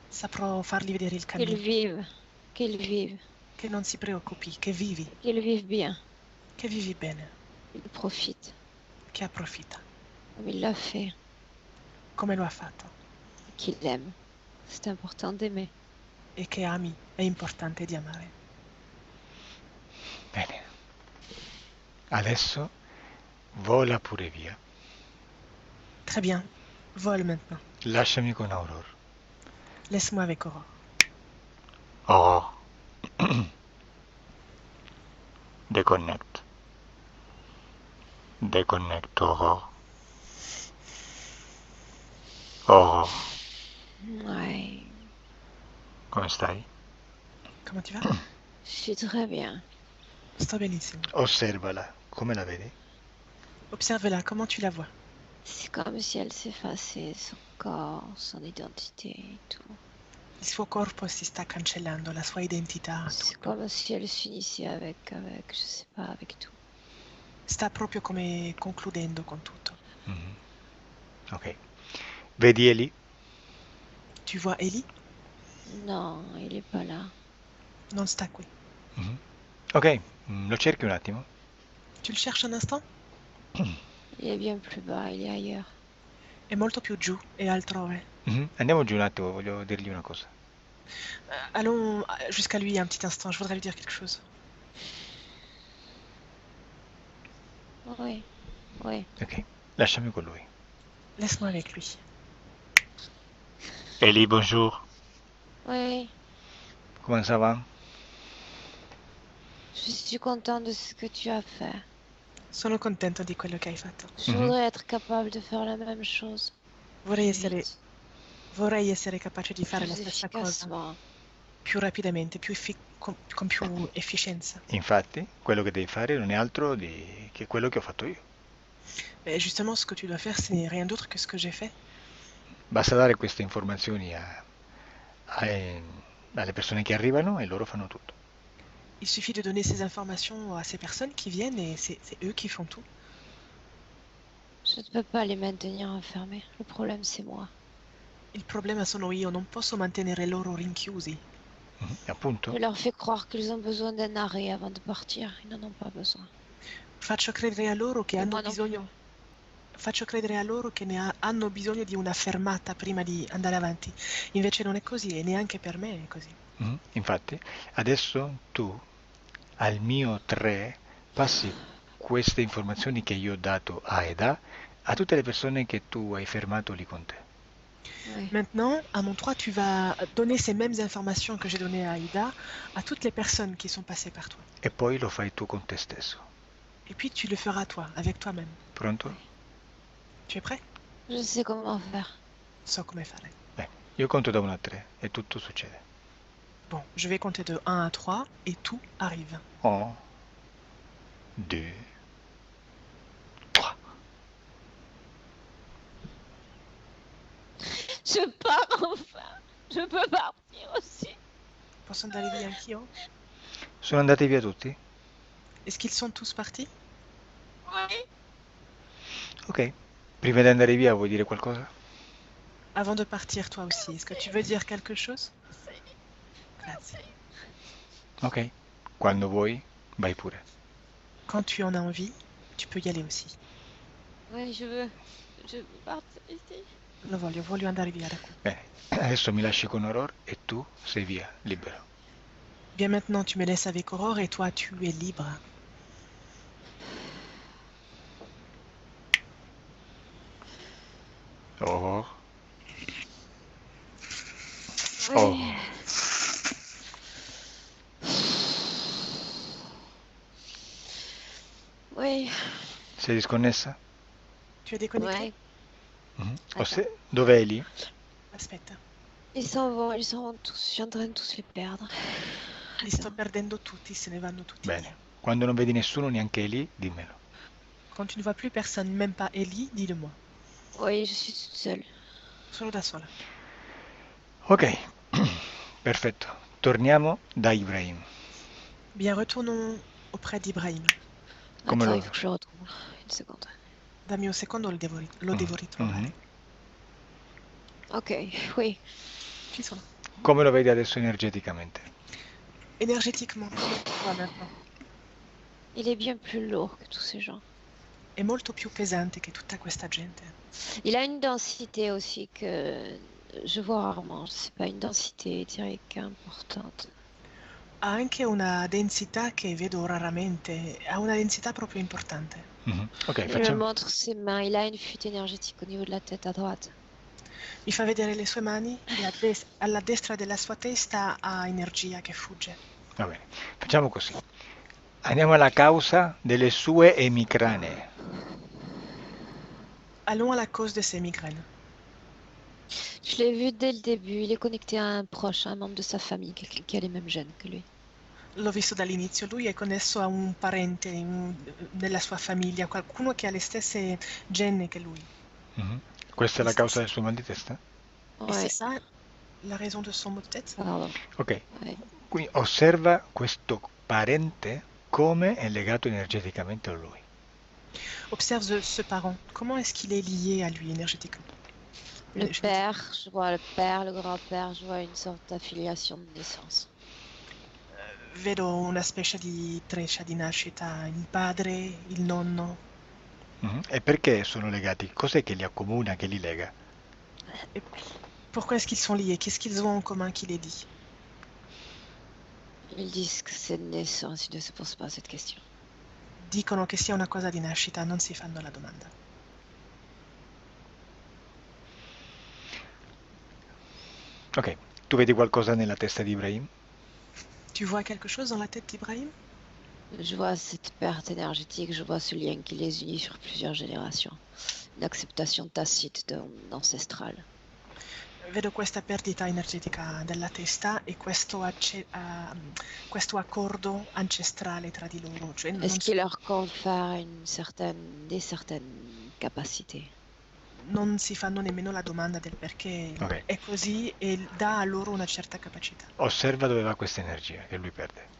saprò fargli vedere il qu'il cammino, vive, qu'il vive, che non si preoccupi, che vivi bien, bene, qu'il profite, che approfitta, comme il l'a fait, come lo ha fatto, qu'il aime. C'est important d'aimer. e che ami, è importante di amare. Bene. Adesso vola pure via. Très bien, vole maintenant. Lasciami con Aurora. Laisse-moi avec Aurore. Oh. Deconnect. Deconnect, Aurora. Oh. Ouais, Come stai? Comment tu vas? je suis très bien. Sto benissimo. Osservala. Come la vedi? Observe-la, comment tu la vois? C'est comme si elle s'effaçait, son corps, son identité et tout. Il suo corpo si sta cancellando, la sua identità, C'est tutto. comme si elle s'unissait avec, je sais pas, avec tout. Sta proprio come concludendo con tutto. Mhm. Ok. Vedi Eli? Tu vois Ellie? Non, il est pas là. Non sta qui. Mhm. Ok, lo cerchi un attimo? Tu le cherches un instant? Il est bien plus bas, il est ailleurs. È molto più giù, è altrove. Mhm. Andiamo giù un attimo, voglio dirgli una cosa. Allons jusqu'à lui un petit instant, je voudrais lui dire quelque chose. Oui, oui. Ok, lasciami con lui. Laisse-moi avec lui. Eli, bonjour. Oui, Comment ça va? Je suis content de ce que tu as fait. Sono contento di quello che hai fatto. Je voudrais être capable de faire la même chose. Vorrei plus essere, vite, vorrei essere capace di fare la plus stessa cosa efficacement. più rapidamente, con più efficienza. Infatti, quello che devi fare non è altro che quello che ho fatto io. Mais justement, ce que tu dois faire, c'est rien d'autre que ce que j'ai fait. Basta dare queste informazioni alle persone che arrivano e loro fanno tutto. Il suffit de donner ces informations à ces personnes qui viennent et c'est eux qui font tout. Je ne peux pas les maintenir enfermés. Le problème, c'est moi. Il problema sono io, non posso mantenere loro rinchiusi. Appunto, Je leur fais croire qu'ils ont besoin d'un arrêt avant de partir. Ils n'en ont pas besoin. Faccio credere a loro che Et hanno moi non plus. bisogno, faccio credere a loro che hanno bisogno di una fermata prima di andare avanti. Invece non è così e neanche per me è così. infatti, adesso tu al mio 3 passi queste informazioni che io ho dato a Eda a tutte le persone che tu hai fermato lì con te. Oui. Maintenant, à mon 3, tu vas donner ces mêmes informations que j'ai données à Aïda à toutes les personnes qui sont passées par toi. E poi lo fai tu con te stesso. Et puis tu le feras toi, avec toi-même. Pronto? Tu es prêt? Je sais comment faire. So come fare. Bene, io conto da 1 a 3 e tutto succede. Bon, je vais compter de 1 à 3 et tout arrive. 1, 2, 3. Je pars enfin. Je peux partir aussi. Posso andare via anch'io? Sono andati via tutti? Est-ce qu'ils sont tous partis? Oui. Ok. Prima di andare via vuoi dire qualcosa? Avant de partir, toi aussi, est-ce que tu veux dire quelque chose? Grazie. Ok. Quando vuoi, vai pure. Quand tu en as envie, tu peux y aller aussi. Oui, je veux. Je veux partir ici. Lo voglio andare via da qui. Bene, adesso mi lasci con Aurore e tu sei via, libero. Bien maintenant, tu me laisses avec Aurore et toi, tu es libre. Aurore. Oui. Oh. Oui. Sei disconnessa? Tu es déconnecté? Ouais. Dov'è lì? Aspetta, Ils s'en vont tous. Je suis en train de tous les perdre. li sto perdendo tutti, se ne vanno tutti via. Bene. Quando non vedi nessuno, neanche lì, dimmelo. Quand tu ne vois plus personne, même pas Ellie, dis-le-moi. Oui, je suis toute seule. Sono da sola. Ok, perfetto. Torniamo da Ibrahim. Bien, retournons auprès d'Ibrahim. Come Attends, lo- il faut que je le retrouve. Une seconde. Dammi un secondo, lo devo ritrovare. Ok, oui. Ci sono. Come lo vedi adesso energeticamente? Énergétiquement, comment tu vois maintenant? Il est bien plus lourd que tous ces gens. È molto più pesante che tutta questa gente. Il a une densité aussi que je vois rarement. C'est pas une densité éthérique importante. Ha anche una densità che vedo raramente, ha una densità proprio importante. Ok, Il me facciamo. montre ses mains. Il a une fuite énergétique au niveau de la tête à droite. Mi fa vedere le sue mani e alla destra della sua testa ha energia che fugge. Va bene, facciamo così. Andiamo alla causa delle sue emicranee. Allons à la cause de ces migraines. Je l'ai vu dès le début. Il est connecté à un proche, à un membre de sa famille, quelqu'un qui a les mêmes gènes que lui. L'ho visto dall'inizio, lui è connesso a un parente della sua famiglia, qualcuno che ha le stesse gene che lui. Questa è la causa del suo mal di testa? Et c'est ça la raison de son mot de tête? Pardon. Ok, Ouais. quindi osserva questo parente come è legato energeticamente a lui. Observe ce parent. Comment est-ce qu'il est lié à lui énergétiquement? Le père, je vois le père, le grand-père, je vois une sorte d'affiliation de naissance. Vedo una specie di treccia di nascita, il padre, il nonno. E perché sono legati? Cos'è che li accomuna, che li lega? Et pourquoi est-ce qu'ils sont liés? Qu'est-ce qu'ils ont en commun qui les lie? Ils disent que c'est de naissance, ils ne se posent pas cette question. Dicono che sia una cosa di nascita, non si fanno la domanda. Ok, tu vedi qualcosa nella testa di Ibrahim? Tu vois quelque chose dans la tête d'Ibrahim? Je vois cette perte énergétique, je vois ce lien qui les unit sur plusieurs générations. Une acceptation tacite d'ancestrale. Vedo questa perdita energetica della testa e questo accordo ancestrale tra di loro, cioè Est-ce non, qu'il leur confère des certaines capacités? non si fanno nemmeno la domanda del perché Ok, è così e dà a loro una certa capacità. osserva dove va questa energia che lui perde.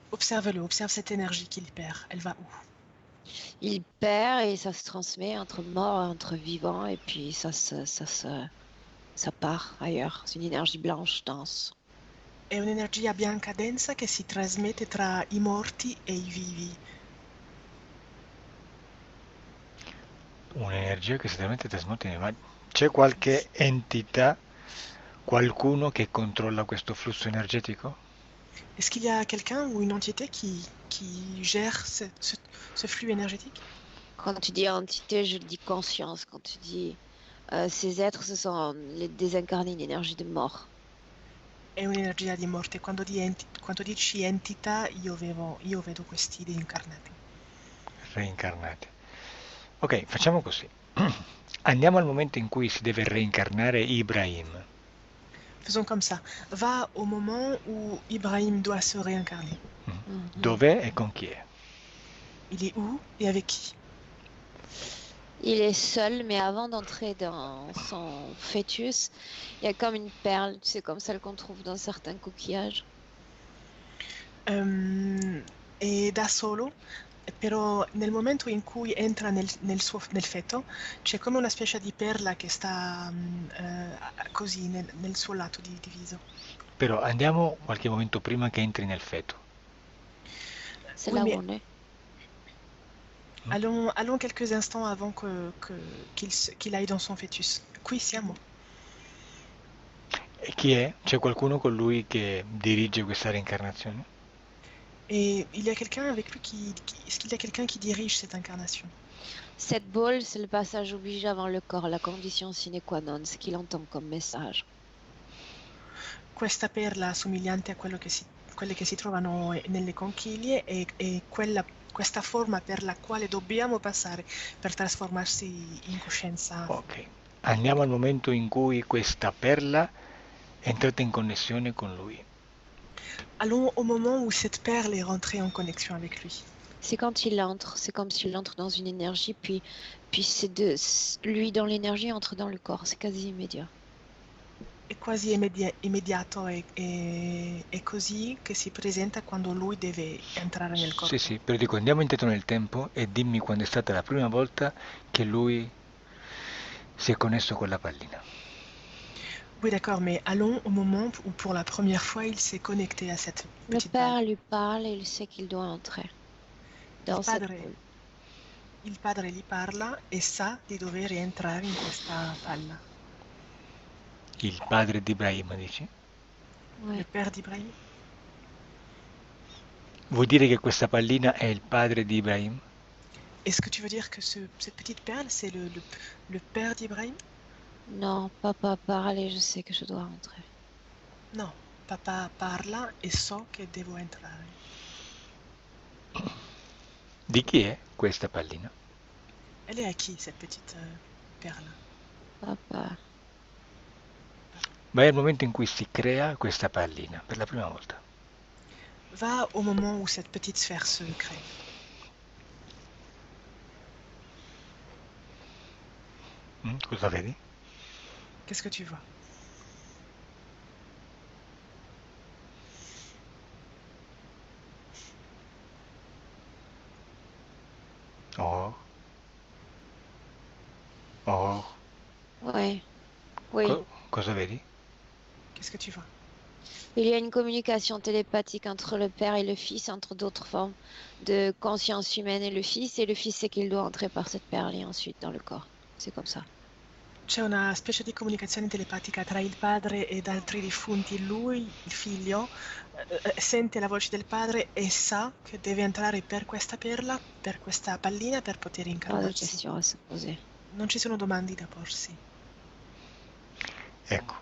Observe-le, observe cette énergie qu'il perd. Elle va où? Il perd et ça se transmet entre morts et entre vivants et puis ça part ailleurs. C'est une énergie blanche, dense. È un'energia bianca densa che si trasmette tra i morti e i vivi. Un'energia che si trasmette tra smolte, ma c'è qualche entità, qualcuno che controlla questo flusso energetico? Est-ce qu'il y a quelqu'un ou une entité qui gère ce flux énergétique? Quand tu dis entité, je dis conscience. Quand tu dis ces êtres, ce sont les désincarnés, une énergie de mort. È un'energia di morte. Quando dici entità, io vedo questi reincarnati. Reincarnati. Ok, facciamo così. Andiamo al momento in cui si deve reincarnare Ibrahim. Faisons comme ça. Va au moment où Ibrahim doit se réincarner. Dov'è e con chi è? Il est où et avec qui? Il est seul, mais avant d'entrer dans son fœtus, il y a comme une perle, tu sais, comme celle qu'on trouve dans certains coquillages. È da solo, però nel momento in cui entra nel feto c'è come una specie di perla che sta così nel suo lato di viso. Però andiamo qualche momento prima che entri nel feto. C'est Oui, là où mais on est. allons quelques instants avant qu'il aille dans son fœtus. Qui siamo. E chi è? C'è qualcuno con lui che dirige questa reincarnazione? Et il y a quelqu'un avec lui est-ce qu'il y a quelqu'un qui dirige cette incarnation? Cette boule, c'est le passage obligé avant le corps, la condition sine qua non, ce qu'il entend comme message. Questa perla somigliante a quelle che si trovano nelle conchiglie è questa forma per la quale dobbiamo passare per trasformarsi in coscienza. Ok, andiamo al momento in cui questa perla è entrata in connessione con lui. Allons au moment où cette perle est rentrée en connexion avec lui. C'est quand il entre, c'est comme s'il entre dans une énergie, puis lui dans l'énergie entre dans le corps, c'est quasi immédiat. È quasi immediato, è così che si presenta quando lui deve entrare nel corpo. Sì, sì, però dico, andiamo indietro nel tempo e dimmi quando è stata la prima volta che lui si è connesso con la pallina. Oui, d'accord, mais allons au moment où pour la première fois il s'est connecté à cette Le petite balle. père lui parle et il sait qu'il doit entrer dans cette boule. Il padre gli parla e sa di dover rientrare in questa palla. Il padre di Ibrahim, dici? Ouais. Le père d'Ibrahim? Vuol dire che questa pallina è il padre di Ibrahim? Est-ce que tu veux dire que cette petite perle, c'est le père d'Ibrahim? Non, papa parle et je sais que je dois entrer. No, papà parla e so che devo entrare. Di chi è questa pallina? Elle est à qui, cette petite perle? Papa. Ma è il momento in cui si crea questa pallina per la prima volta. Va au moment où cette petite sphère se crée. Cosa vedi? Qu'est-ce que tu vois? Oh. Oh. Ouais. Oui. Cosa vedi? Qu'est-ce que tu vois? Il y a une communication télépathique entre le père et le fils, entre d'autres formes de conscience humaine et le fils sait qu'il doit entrer par cette perle et ensuite dans le corps. C'est comme ça. C'è una specie di comunicazione telepatica tra il padre ed altri defunti. Lui, il figlio, sente la voce del padre e sa che deve entrare per questa perla, per questa pallina, per poter Pas de incarnarsi. questions à se poser. Non ci sono domande da porsi. Ecco.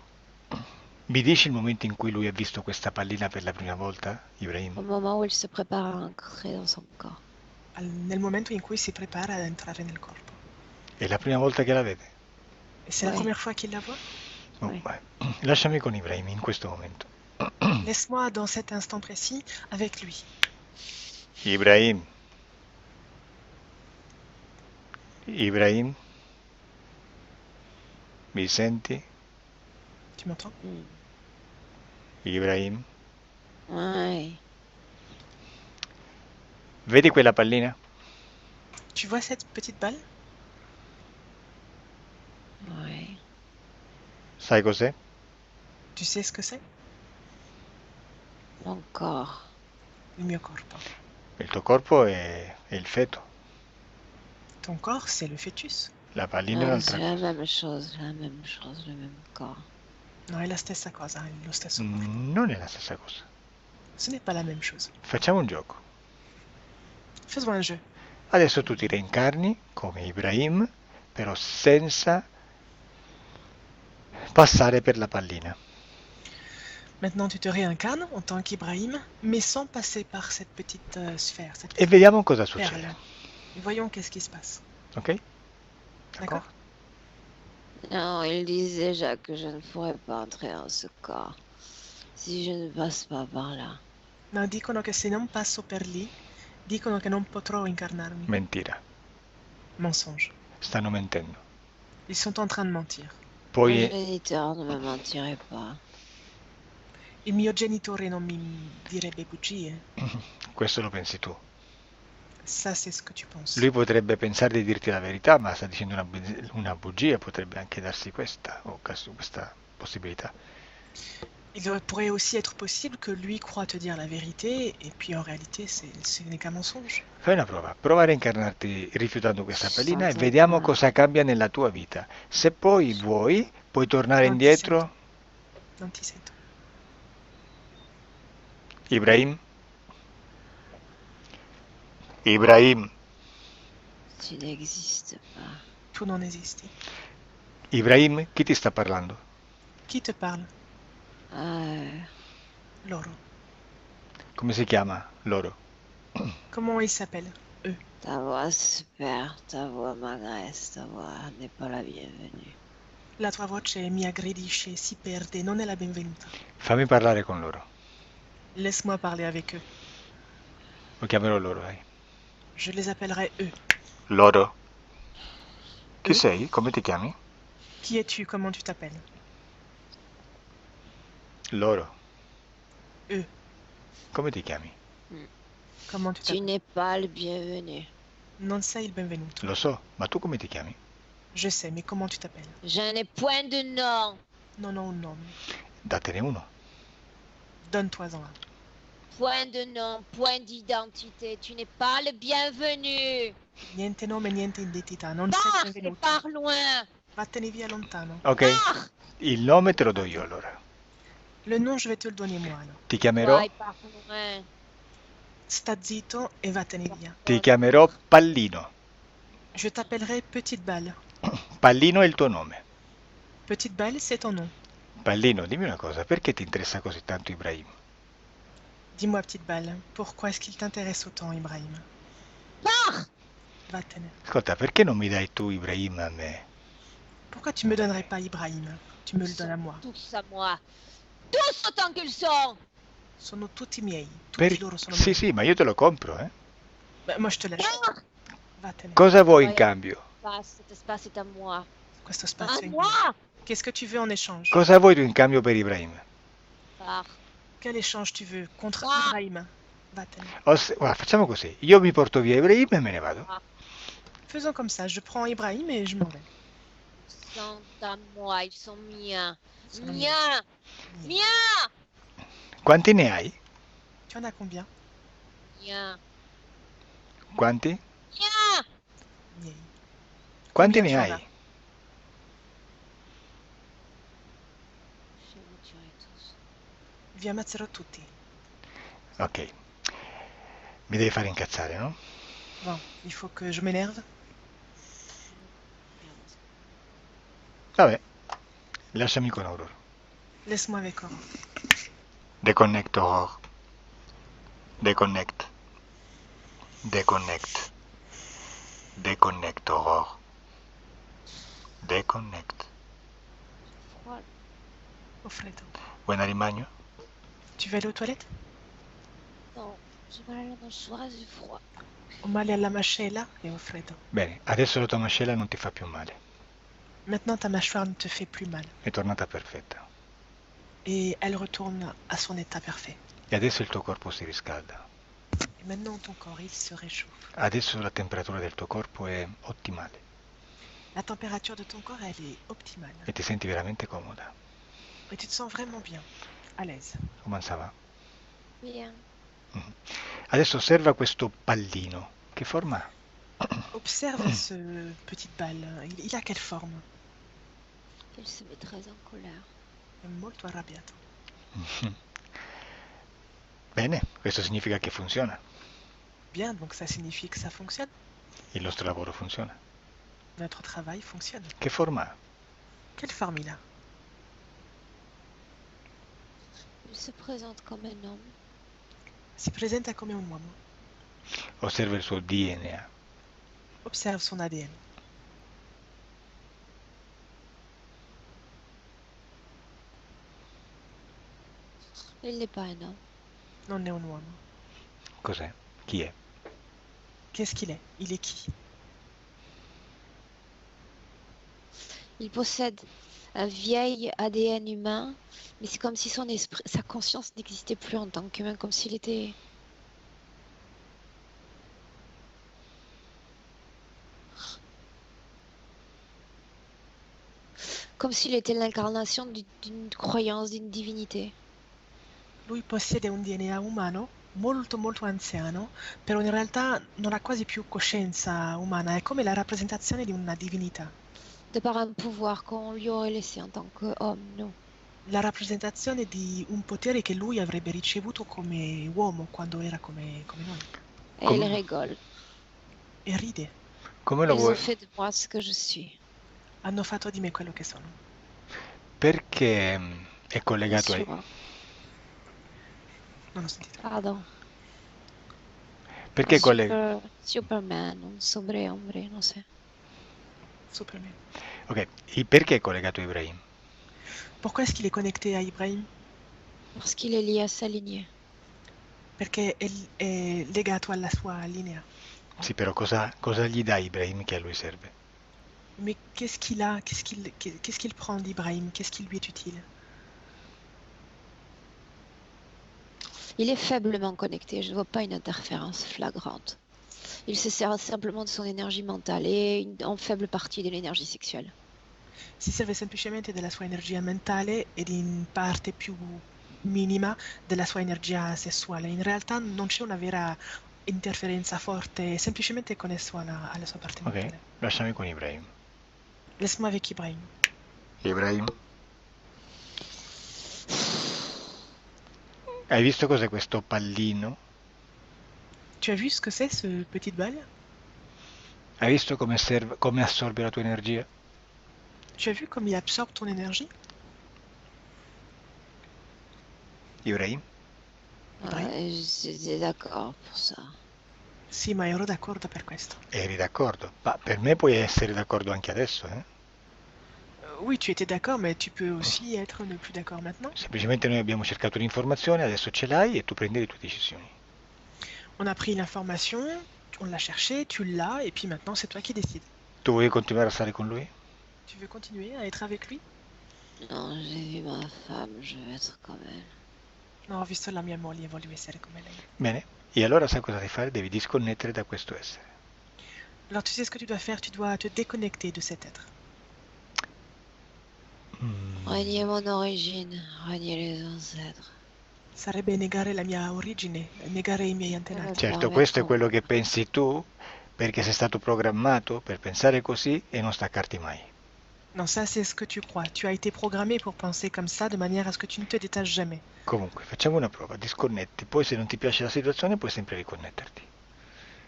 Mi dici il momento in cui lui ha visto questa pallina per la prima volta, Ibrahim? Au moment où il se prépare à entrer dans son corps. Nel momento in cui si prepara ad entrare nel corpo. È la prima volta che la vede? Et c'est la Oui. première fois qu'il la voit? Oh, Oui. vai. Lasciami con Ibrahim in questo momento. Laisse-moi dans cet instant précis avec lui. Ibrahim. Ibrahim. Mi senti? Tu m'entends? Mm. Ibrahim. Oui. Vedi quella pallina? Tu vois cette petite balle? Oui. Sai cos'è? Tu sais ce que c'est? Mon corps. Il mio corpo. Il tuo corpo è il feto. Ton corps, c'est le fœtus. La pallina è Ah, un'altra c'est la cosa. même chose, la même chose, le même corps. No, è la stessa cosa, è lo stesso corpo. Non è la stessa cosa. Ce n'est pas la même chose. Facciamo un gioco. Faisons un jeu. Adesso tu ti reincarni come Ibrahim, però senza passare per la pallina. Maintenant, tu te réincarnes en tant qu'Ibrahim, mais sans passer par cette petite sphère, cette E petite vediamo cosa perle. succede. Et voyons qu'est-ce qui se passe. Ok? D'accord? Non, il disait déjà que je ne pourrais pas entrer dans ce corps si je ne passe pas par là. No, dicono che se non passo per lì, dicono che non potrò incarnarmi. Mentira. Mensonge. Stanno mentendo. Ils sont en train de mentir. Le Poi géniteur ne me mentirait pas. Il mio genitore non mi direbbe bugie. questo lo pensi tu. Ça, c'est ce que tu penses. Lui potrebbe pensare di dirti la verità, ma sta dicendo una bugia, potrebbe anche darsi questa possibilità. Il pourrait aussi être possible que lui croit te dire la vérité, et puis en réalité, ce n'est qu'un mensonge. Fai una prova, prova a reincarnarti rifiutando questa pallina e Sento vediamo male. cosa cambia nella tua vita. Se poi vuoi, puoi tornare Non ti indietro. Non ti sento. Ibrahim? Ibrahim? Tu n'existes pas. Tu non esisti. Ibrahim, chi ti sta parlando? Qui te parle? Ah, Loro. Come si chiama loro? Comment ils s'appellent? Eux. ta voix super, ta voix m'agresse, ta voix n'est pas la bienvenue. La tua voce mi aggredisce, si perde, non è la benvenuta. Fammi parlare con loro. Laisse-moi parler avec eux. Lo chiamerò loro, Je les appellerai eux. Loro? Chi Eux? sei? Come ti chiami? Qui es-tu? Comment tu t'appelles? Loro. Eux. Come ti chiami? Comment tu Tu t'appelles? n'es pas le bienvenu. Non sei il benvenuto. Lo so, ma tu come ti chiami? Je sais, mais comment tu t'appelles? Je n'ai point de nom. Non ho un nome. Datene uno. Donne-toi-en un. Point de nom, point d'identité. Tu n'es pas le bienvenu. Niente nome, niente identità. Non sei il Pars et benvenuto. pars loin. Vattene via lontano. Ok? Pars. Il nome te lo do io allora. Le nom, je vais te le donner moi alors. Ti chiamerò, Vai, pars loin. Sta zitto e vattene via. ti chiamerò Pallino. Je t'appellerai Petite Balle. Pallino è il tuo nome. Petite Balle, c'est ton nom. Pallino, dimmi una cosa, perché ti interessa così tanto Ibrahim? Dis-moi, Petite Balle, pourquoi est-ce qu'il t'intéresse autant, Ibrahim? Pars. Va-t'en. Ascolta, perché non mi dai tu Ibrahim a me? Pourquoi tu me donnerais pas Ibrahim? Tu me le donnes à moi. Tous à moi. Tous autant qu'ils sont. Sono tutti miei. Tutti loro sono miei. Sì, sì, ma io te lo compro, eh? Beh, moi, je te l'achète. Va-t'en. Cosa vuoi in Vai. cambio? Cet espace est à moi. Questo À spazio è mio. moi. Qu'est-ce que tu veux en échange? Cosa vuoi tu in cambio per Ibrahim? Pars. Quel échange tu veux contre Ah. Ibrahim? Va-t'en. Guarda, facciamo così, io mi porto via Ibrahim e me ne vado. Faisons comme ça. Je prends Ibrahim et je m'en vais. Ils sont à moi. Ils sont miens. Sono Miens. miei. Miens. Quanti ne hai? Tu en as combien? Miens. Quanti? Miens. Miei. Quanti Combien ne tu en hai? as? Je vous tuerai tous. Vi ammazzerò tutti. Ok. Mi devi fare incazzare, no? Bon, il faut que je m'énerve. Vabbè, lasciami con Aurora. Laisse-moi avec Aurore. Déconnecte, Aurore. Déconnecte. Déconnecte. Déconnecte, Aurore. Déconnecte. Froid. Au freddo. Vuoi andare in bagno? Tu veux aller aux toilettes? Non, j'ai mal à la mâchoire, j'ai froid. Ho male alla mascella e ho freddo. Bene, adesso la tua mascella non ti fa più male. Maintenant, ta mâchoire ne te fait plus mal. È tornata perfetta. Et elle retourne à son état parfait. E adesso il tuo corpo si riscalda. Et maintenant, ton corps, il se réchauffe. Adesso la temperatura del tuo corpo è ottimale La température de ton corps, elle est optimale. e ti senti veramente comoda. Et tu te sens vraiment bien, à l'aise. Come ça va? Bien. Adesso osserva questo pallino. Che forma ha? Observe ce petite balle. Il a quelle forme? Il se met très en colère. È molto arrabbiato. Bene, questo significa che funziona. Bien, donc ça signifie que ça fonctionne. Il nostro lavoro funziona. Notre travail fonctionne. Che forma ha? Quelle forme il a? Il se présente comme un homme. Si presenta come un uomo. Osserva il suo DNA. Observe son ADN. Il n'est pas un homme. Non è un uomo. Cos'è? Chi è? Qu'est-ce qu'il est? Il est qui? Il possède un vieil ADN humain, mais c'est comme si son esprit, sa conscience n'existait plus en tant qu'humain, comme s'il était... Comme s'il était l'incarnation d'une croyance, d'une divinité. Lui possiede un DNA umano molto anziano, però in realtà non ha quasi più coscienza umana, è come la rappresentazione di una divinità. De par un pouvoir qu'on lui aurait laissé en tant qu'homme, nous. La rappresentazione di un potere che lui avrebbe ricevuto come uomo quando era come noi. Et Comme- il rigole. E ride. Come lo Ils ont vuoi? fait de moi ce que je suis. Hanno fatto di me quello che sono. Perché è collegato ai... Sûr. Non ho sentito. Pardon. Perché è collegato... Superman, un sombre, non so. Superman. Ok, perché è collegato a Ibrahim? Pourquoi est-ce qu'il est connecté à Ibrahim? Parce qu'il est lié à sa lignée. Perché è legato alla sua linea. Sì, però cosa gli dà Ibrahim che a lui serve? Mais qu'est-ce qu'il a? Qu'est-ce qu'il prend d'Ibrahim? Qu'est-ce qui lui est utile? Il est faiblement connecté, je ne vois pas une interférence flagrante. Il se sert simplement de son énergie mentale et en faible partie de l'énergie sexuelle. Si serve semplicemente della sua energia mentale ed in parte più minima della sua energia sessuale. In realtà non c'è una vera interferenza forte, è semplicemente connesso alla sua parte Ok, mentale. lasciami con Ibrahim. Laisse-moi avec Ibrahim. Ibrahim? Hai visto cos'è questo pallino? Tu as vu ce que c'est, ce petite balle? Hai visto come assorbe la tua energia? Tu as vu comme il absorbe ton énergie? Ibrahim? J'étais d'accord pour ça. Sì, ma ero d'accordo per questo. Eri d'accordo? Ma per me puoi essere d'accordo anche adesso, eh? Oui, tu étais d'accord, mais tu peux aussi être ne plus d'accord maintenant. Semplicemente noi abbiamo cercato l'informazione, adesso ce l'hai e tu prendi le tue decisioni. On a pris l'information, on l'a cherché, tu l'as, et puis maintenant c'est toi qui décides. Tu vuoi continuare a stare con lui? Tu veux continuer à être avec lui? Non, j'ai vu ma femme, je veux être comme elle. No, ho visto la mia moglie e voglio essere come lei. Bene, e allora sai cosa devi fare? Devi disconnettere da questo essere. Alors tu sais ce que tu dois faire, tu dois te déconnecter de cet être. Renier mon origine, renier les ancêtres. Sarebbe negare la mia origine, negare i miei antenati. Certo, questo è quello che pensi tu, perché sei stato programmato per pensare così e non staccarti mai. Non, ça c'est ce que tu crois. Tu as été programmé pour penser comme ça, de manière à ce que tu ne te détaches jamais. Comunque, facciamo una prova, disconnetti, poi se non ti piace la situazione puoi sempre riconnetterti.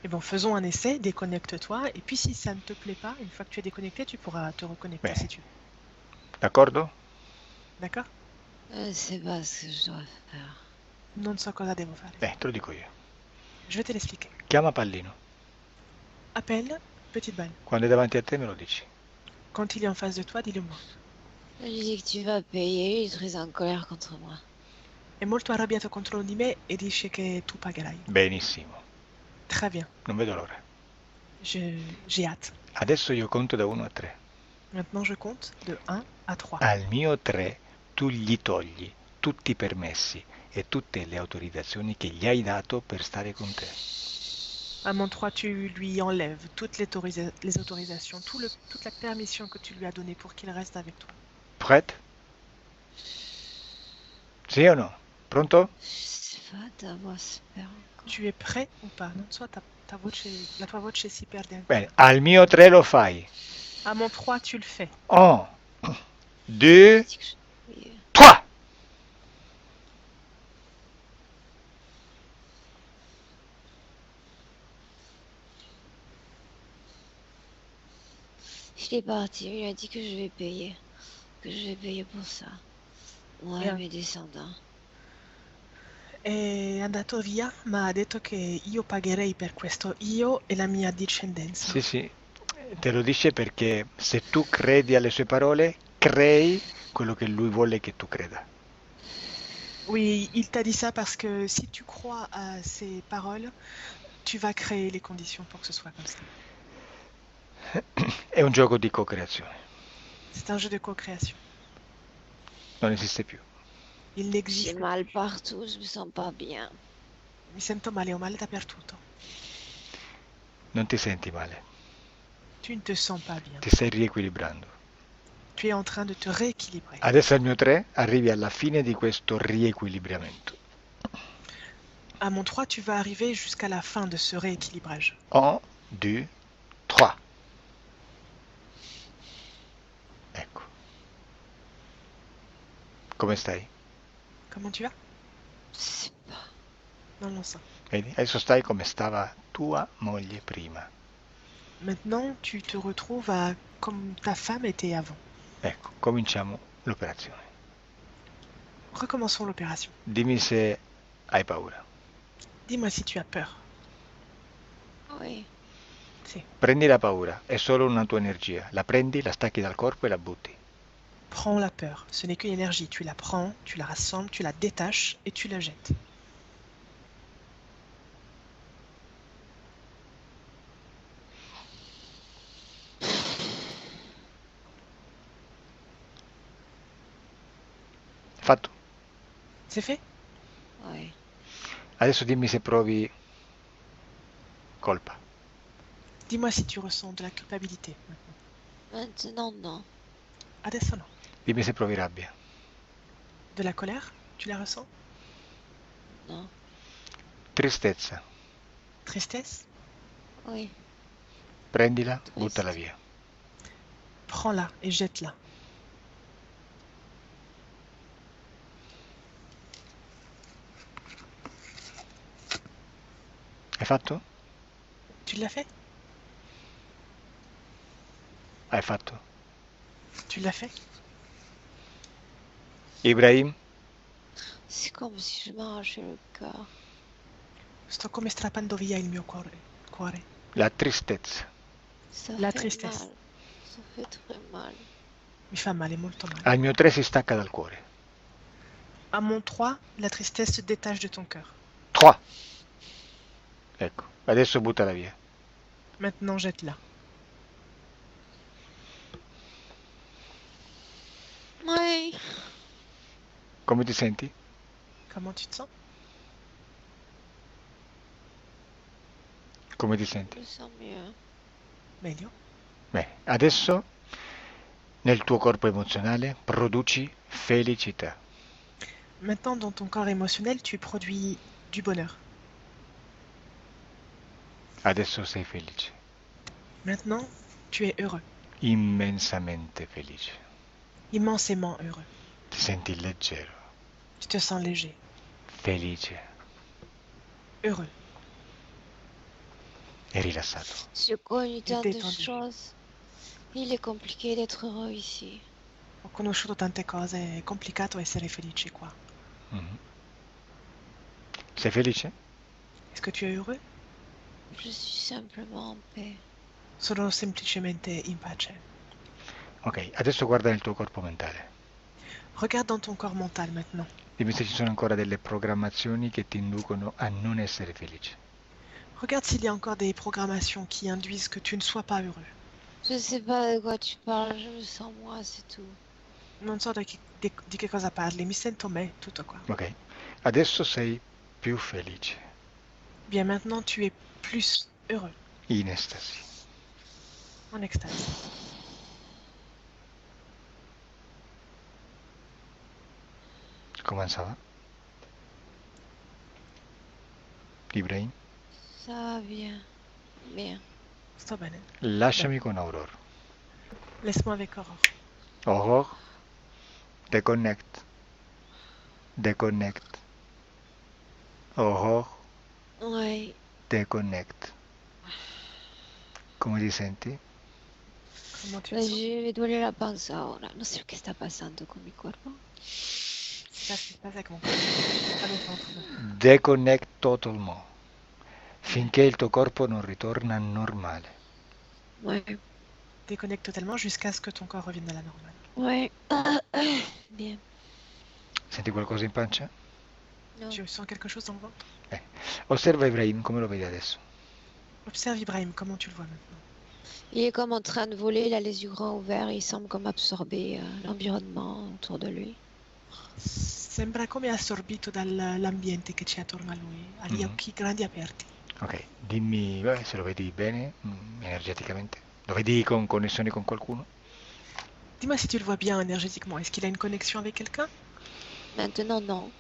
Et bon, faisons un essai, déconnecte-toi, et puis si ça ne te plaît pas, une fois que tu es déconnecté, tu pourras te reconnecter Bene. si tu veux. D'accordo? D'accord? C'est pas ce que je dois faire. Non so cosa devo fare. Te lo dico io. Je vais te l'expliquer. Chiama Pallino. Appelle Petite Balle. Quando è davanti a te me lo dici. Quand il est en face de toi, dis-le-moi. Je lui dis que tu vas payer, il est très en colère contre moi. È molto arrabbiato contro di me e dice che tu pagherai. Benissimo. Très bien. Non vedo l'ora. J'ai hâte. Adesso io conto da 1 a 3. Maintenant, je compte de 1 à 3. Al mio 3 tu gli togli tutti i permessi e tutte le autorizzazioni che gli hai dato per stare con te. À mon 3, tu lui enlèves toutes les autorisations, toute la permission que tu lui as donnée pour qu'il reste avec toi. Prête? Sì o no? Pronto? Je sais pas, ta voix se perd encore. Tu es prêt ou pas? Non so, la tua voce si perde ancora. Bene, al mio 3 lo fai. À mon 3, tu le fais. 1, 2, Je dis que je vais payer. 3. Il est parti, il a dit que je vais payer. Que je vais payer pour ça. Moi et Bien. mes descendants. È andato via, ma ha detto che io pagherei per questo, io e la mia discendenza. Sì, sì, te lo dice perché se tu credi alle sue parole, crei quello che lui vuole che tu creda. Oui, il t'a dit ça parce que si tu crois à ses paroles, tu vas créer les conditions pour que ce soit comme ça. È un gioco di co-creazione, C'est un jeu de co-création. non esiste più. Il J'ai n'existe mal partout, je me sens pas bien. Mi sento male, ho male dappertutto. Non ti senti male, Tu ne te sens pas bien. ti stai riequilibrando. Tu es en train de te rééquilibrer. Adesso al mio 3 arrivi alla fine di questo riequilibramento. À mon 3, tu vas arriver jusqu'à la fin de ce rééquilibrage. 1, 2, 3. Ecco. Come stai? Comment tu vas? Je sais pas. Non lo so. Vedi? Adesso stai come stava tua moglie prima. Maintenant, tu te retrouves comme ta femme était avant. Ecco, cominciamo l'operazione. Recommençons l'opération. Dimmi se hai paura. Dis-moi si tu as peur. Oui. Sì. Prendi la paura, è solo una tua energia. La prendi, la stacchi dal corpo e la butti. Prends la peur. Ce n'est qu'une énergie. Tu la prends, tu la rassembles, tu la détaches et tu la jettes. Fatto? C'est fait? Oui. Adesso dimmi se provi colpa. Dis-moi si tu ressens de la culpabilité. Maintenant, non. Adesso no. Dimmi se provi rabbia. De la colère? Tu la ressens? Non. Tristezza. Tristesse? Oui. Prendila, Triste. buttala via. Prends-la et jette-la. Hai fatto? Tu l'as fait? Hai fatto? Tu l'as fait? Ibrahim? C'est comme si je m'arrachais le cœur. Sto come strappando via il mio cuore. La tristezza. Ça La fait tristesse. mal. Ça fait très mal. Mi fa male, molto male. Al mio 3 si stacca dal cuore. À mon 3, la tristesse se détache de ton cœur. 3. Ecco, adesso buttala via. Maintenant, jette-la. Oui. Come ti senti? Comment tu te sens? Come ti Je senti? me sens mieux. Meglio. Bene, adesso nel tuo corpo emozionale produci felicità. Maintenant, dans ton corps émotionnel, tu produis du bonheur. Adesso sei felice. Maintenant, tu es heureux. Immensamente felice. Immensément heureux. Ti senti leggero, Tu te sens léger. felice Heureux. e rilassato. J'ai connu tant de détendu. choses. Il est compliqué d'être heureux ici. Ho conosciuto tante cose, è complicato essere felici qua. Mhm. Sei felice? Est-ce que tu es heureux? Je suis simplement en paix. Sono semplicemente in pace. Ok, adesso guarda nel tuo corpo mentale. Regarde dans ton corps mental maintenant. Dimmi se ci sono ancora delle programmazioni che ti inducono a non essere felice. Regarde s'il y a encore des programmations qui induisent que tu ne sois pas heureux. Je sais pas de quoi tu parles, je me sens moi, c'est tout. Non so di che cosa parli, mi sento me, tutto qua. Ok, adesso sei più felice, Bien, maintenant tu es plus heureux, in estasi. en extase. Come andava? Ibrahim? Ça va bien. Bien. Sto bene. Lasciami con Aurora. Laisse-moi avec Aurore. Aurore, deconnect. Deconnect. Aurore, Ouais. deconnect. Come ti senti? Comment tu te sens? Mi duele la panza ora, non so che sta passando con il mio corpo. C'est pas ce qui se passe avec mon corps. J'ai pas le ventre maintenant. Deconnect totalement. Finché il tuo corpo non ritorna normale. Ouais. Déconnecte totalement jusqu'à ce que ton corps revienne à la normale. Ouais. Bien. Senti qualcosa in pancia? Non. Tu sens quelque chose dans le ventre? Osserva Ibrahim, come lo vedi adesso? Observe Ibrahim, comment tu le vois maintenant? Il est comme en train de voler, il a les yeux grands ouverts, il semble comme absorber l'environnement autour de lui. Sembra come assorbito dall'ambiente che c'è attorno a lui, ha gli occhi grandi aperti. Ok, dimmi se lo vedi bene, energeticamente. Lo vedi con connessioni con qualcuno? Dis-moi si tu le vois bien énergétiquement. Est-ce qu'il a une connexion avec quelqu'un? Maintenant, non.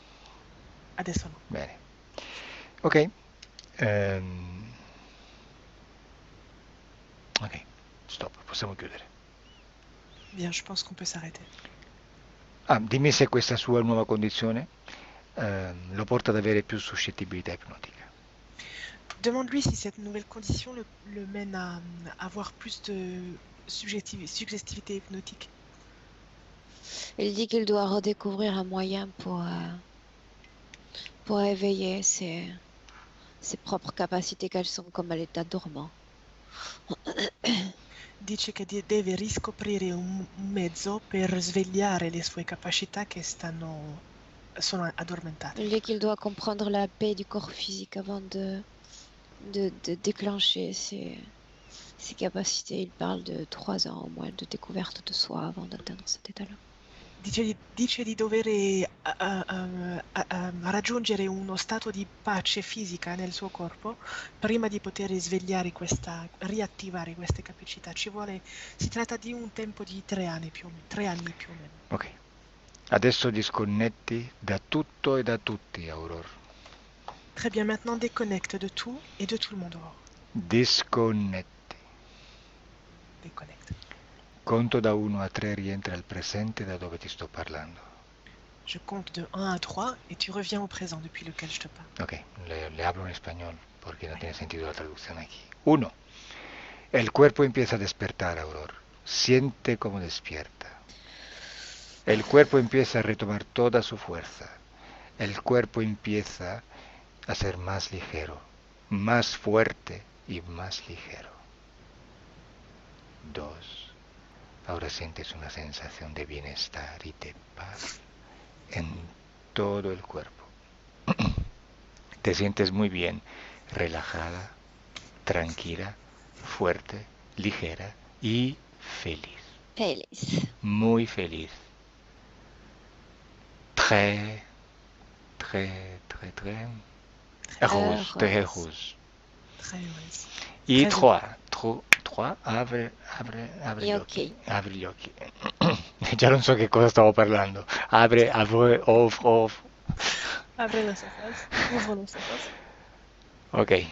Adesso no. Bene. Ok. Ok, stop, possiamo chiudere. Bien, je pense qu'on peut s'arrêter. Ah, dimmi se questa sua nuova condizione lo porta ad avere più suscettibilità ipnotica. Demande-lui si cette nouvelle condition le mène à avoir plus de suggestivité hypnotique. Il dit qu'il doit redécouvrir un moyen pour éveiller ses propres capacités qu'elles sont comme à l'état dormant. Dice che deve riscoprire un mezzo per svegliare le sue capacità che sono addormentate. Il dit qu'il doit comprendre la paix du corps physique avant de déclencher ses capacités. Il parle de 3 ans au moins de découverte de soi avant d'atteindre cet état-là. Dice di dover raggiungere uno stato di pace fisica nel suo corpo prima di poter riattivare queste capacità. Si tratta di un tempo di 3 anni più o meno. Ok. Adesso disconnetti da tutto e da tutti, Aurora. Très bien, maintenant déconnecte de tout et de tout le monde. Disconnetti. Déconnecte. Conto da 1 a 3, rientra al presente da dove ti sto parlando. Je compte de 1 à 3 et tu reviens au présent depuis lequel je te parle. Ok, le hablo en español porque no tiene sentido la traducción aquí. 1. El cuerpo empieza a despertar, Aurora. Siente como despierta. El cuerpo empieza a retomar toda su fuerza. El cuerpo empieza a ser más ligero, más fuerte y más ligero. 2. Ahora sientes una sensación de bienestar y de paz en todo el cuerpo. Te sientes muy bien, relajada, tranquila, fuerte, ligera y feliz. Feliz. Muy feliz. Très, très, très, très heureuse. Très heureuse. Très heureuse. Y Très 3, abre Gli gli occhi. occhi. Apri gli occhi. Già non so che cosa stavo parlando. Apre, off. Abre los ojos. Ouvre los ojos. Ok.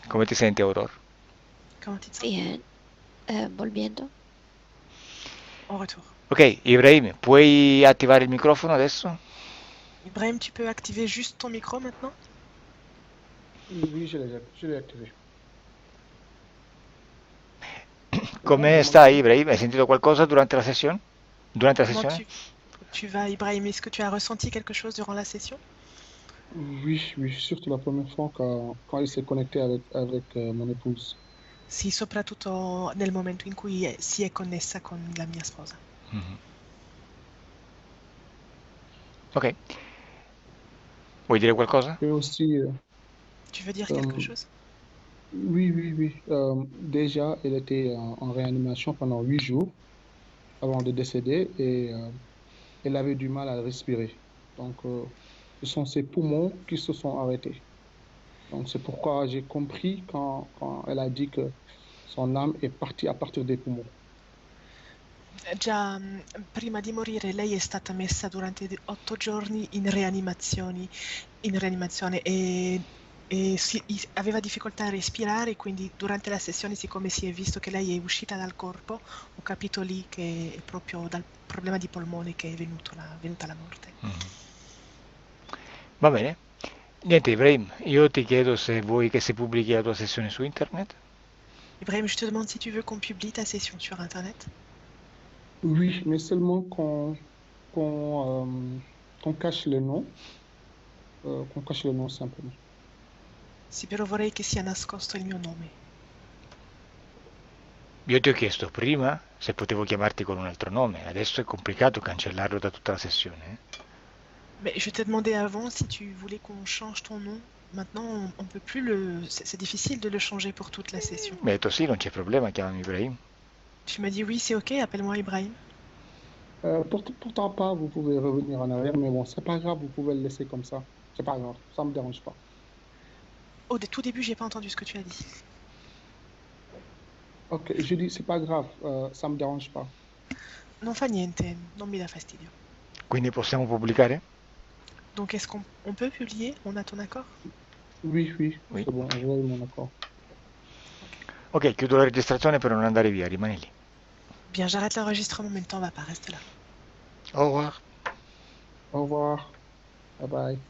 Come ti senti, Aurora? Comment tu te sens? Bien. Volviendo. En retour. Ok, Ibrahim, puoi attivare il microfono adesso? Ibrahim, tu peux activer juste ton micro maintenant? Oui, je l'ai activé. Come stai, Ibrahim? Hai sentito qualcosa durante la sessione? Durante la Comment sessione? tu vas, Ibrahim? Est-ce que tu as ressenti quelque chose durant la session? Oui, oui, surtout la première fois quand il s'est connecté avec mon épouse. Sì, soprattutto nel momento in cui si è connessa con la mia sposa. Mhm. Ok. Vuoi dire qualcosa? Et aussi, Tu veux dire quelque euh, chose? oui, oui, oui. Déjà, elle était en réanimation pendant 8 jours avant de décéder et elle avait du mal à respirer. Donc, ce sont ses poumons qui se sont arrêtés. Donc, c'est pourquoi j'ai compris quand elle a dit que son âme est partie à partir des poumons. Già prima di morire lei è stata messa durante 8 giorni in rianimazione e aveva difficoltà a respirare, quindi durante la sessione, siccome si è visto che lei è uscita dal corpo, ho capito lì che è proprio dal problema di polmone che è venuta la morte. Mhm. Va bene. Niente, Ibrahim, io ti chiedo se vuoi che si pubblichi la tua sessione su internet. Ibrahim, je te demande si tu veux qu'on publie ta session sur Internet. Oui, mais seulement qu'on qu'on cache le nom, qu'on cache le nom simplement. Sì, però vorrei che sia nascosto il mio nome. Io ti ho chiesto prima se potevo chiamarti con un altro nome, adesso è complicato cancellarlo da tutta la sessione. Mais je t'ai demandé avant si tu voulais qu'on change ton nom. Maintenant, on peut plus c'est difficile de le changer pour toute la session. Mi ha detto sì, non c'è problema, chiamami Ibrahim. Tu m'as dit oui, c'est ok, appelle-moi Ibrahim. Pourtant pas, vous pouvez revenir en arrière, mais bon, c'est pas grave, vous pouvez le laisser comme ça. C'est pas grave, ça me dérange pas. Au tout début, j'ai pas entendu ce que tu as dit. Ok, je dis c'est pas grave, ça me dérange pas. Non fa niente, non mi dà fastidio. Quindi possiamo pubblicare? Donc, est-ce qu'on peut publier? On a ton accord? Oui, oui, Oui. c'est bon, vous avez mon accord. Ok. Ok, chiudo la registrazione per non andare via, rimani lì. Bien, j'arrête l'enregistrement, mais le temps va pas, reste là. Au revoir. Au revoir, bye bye.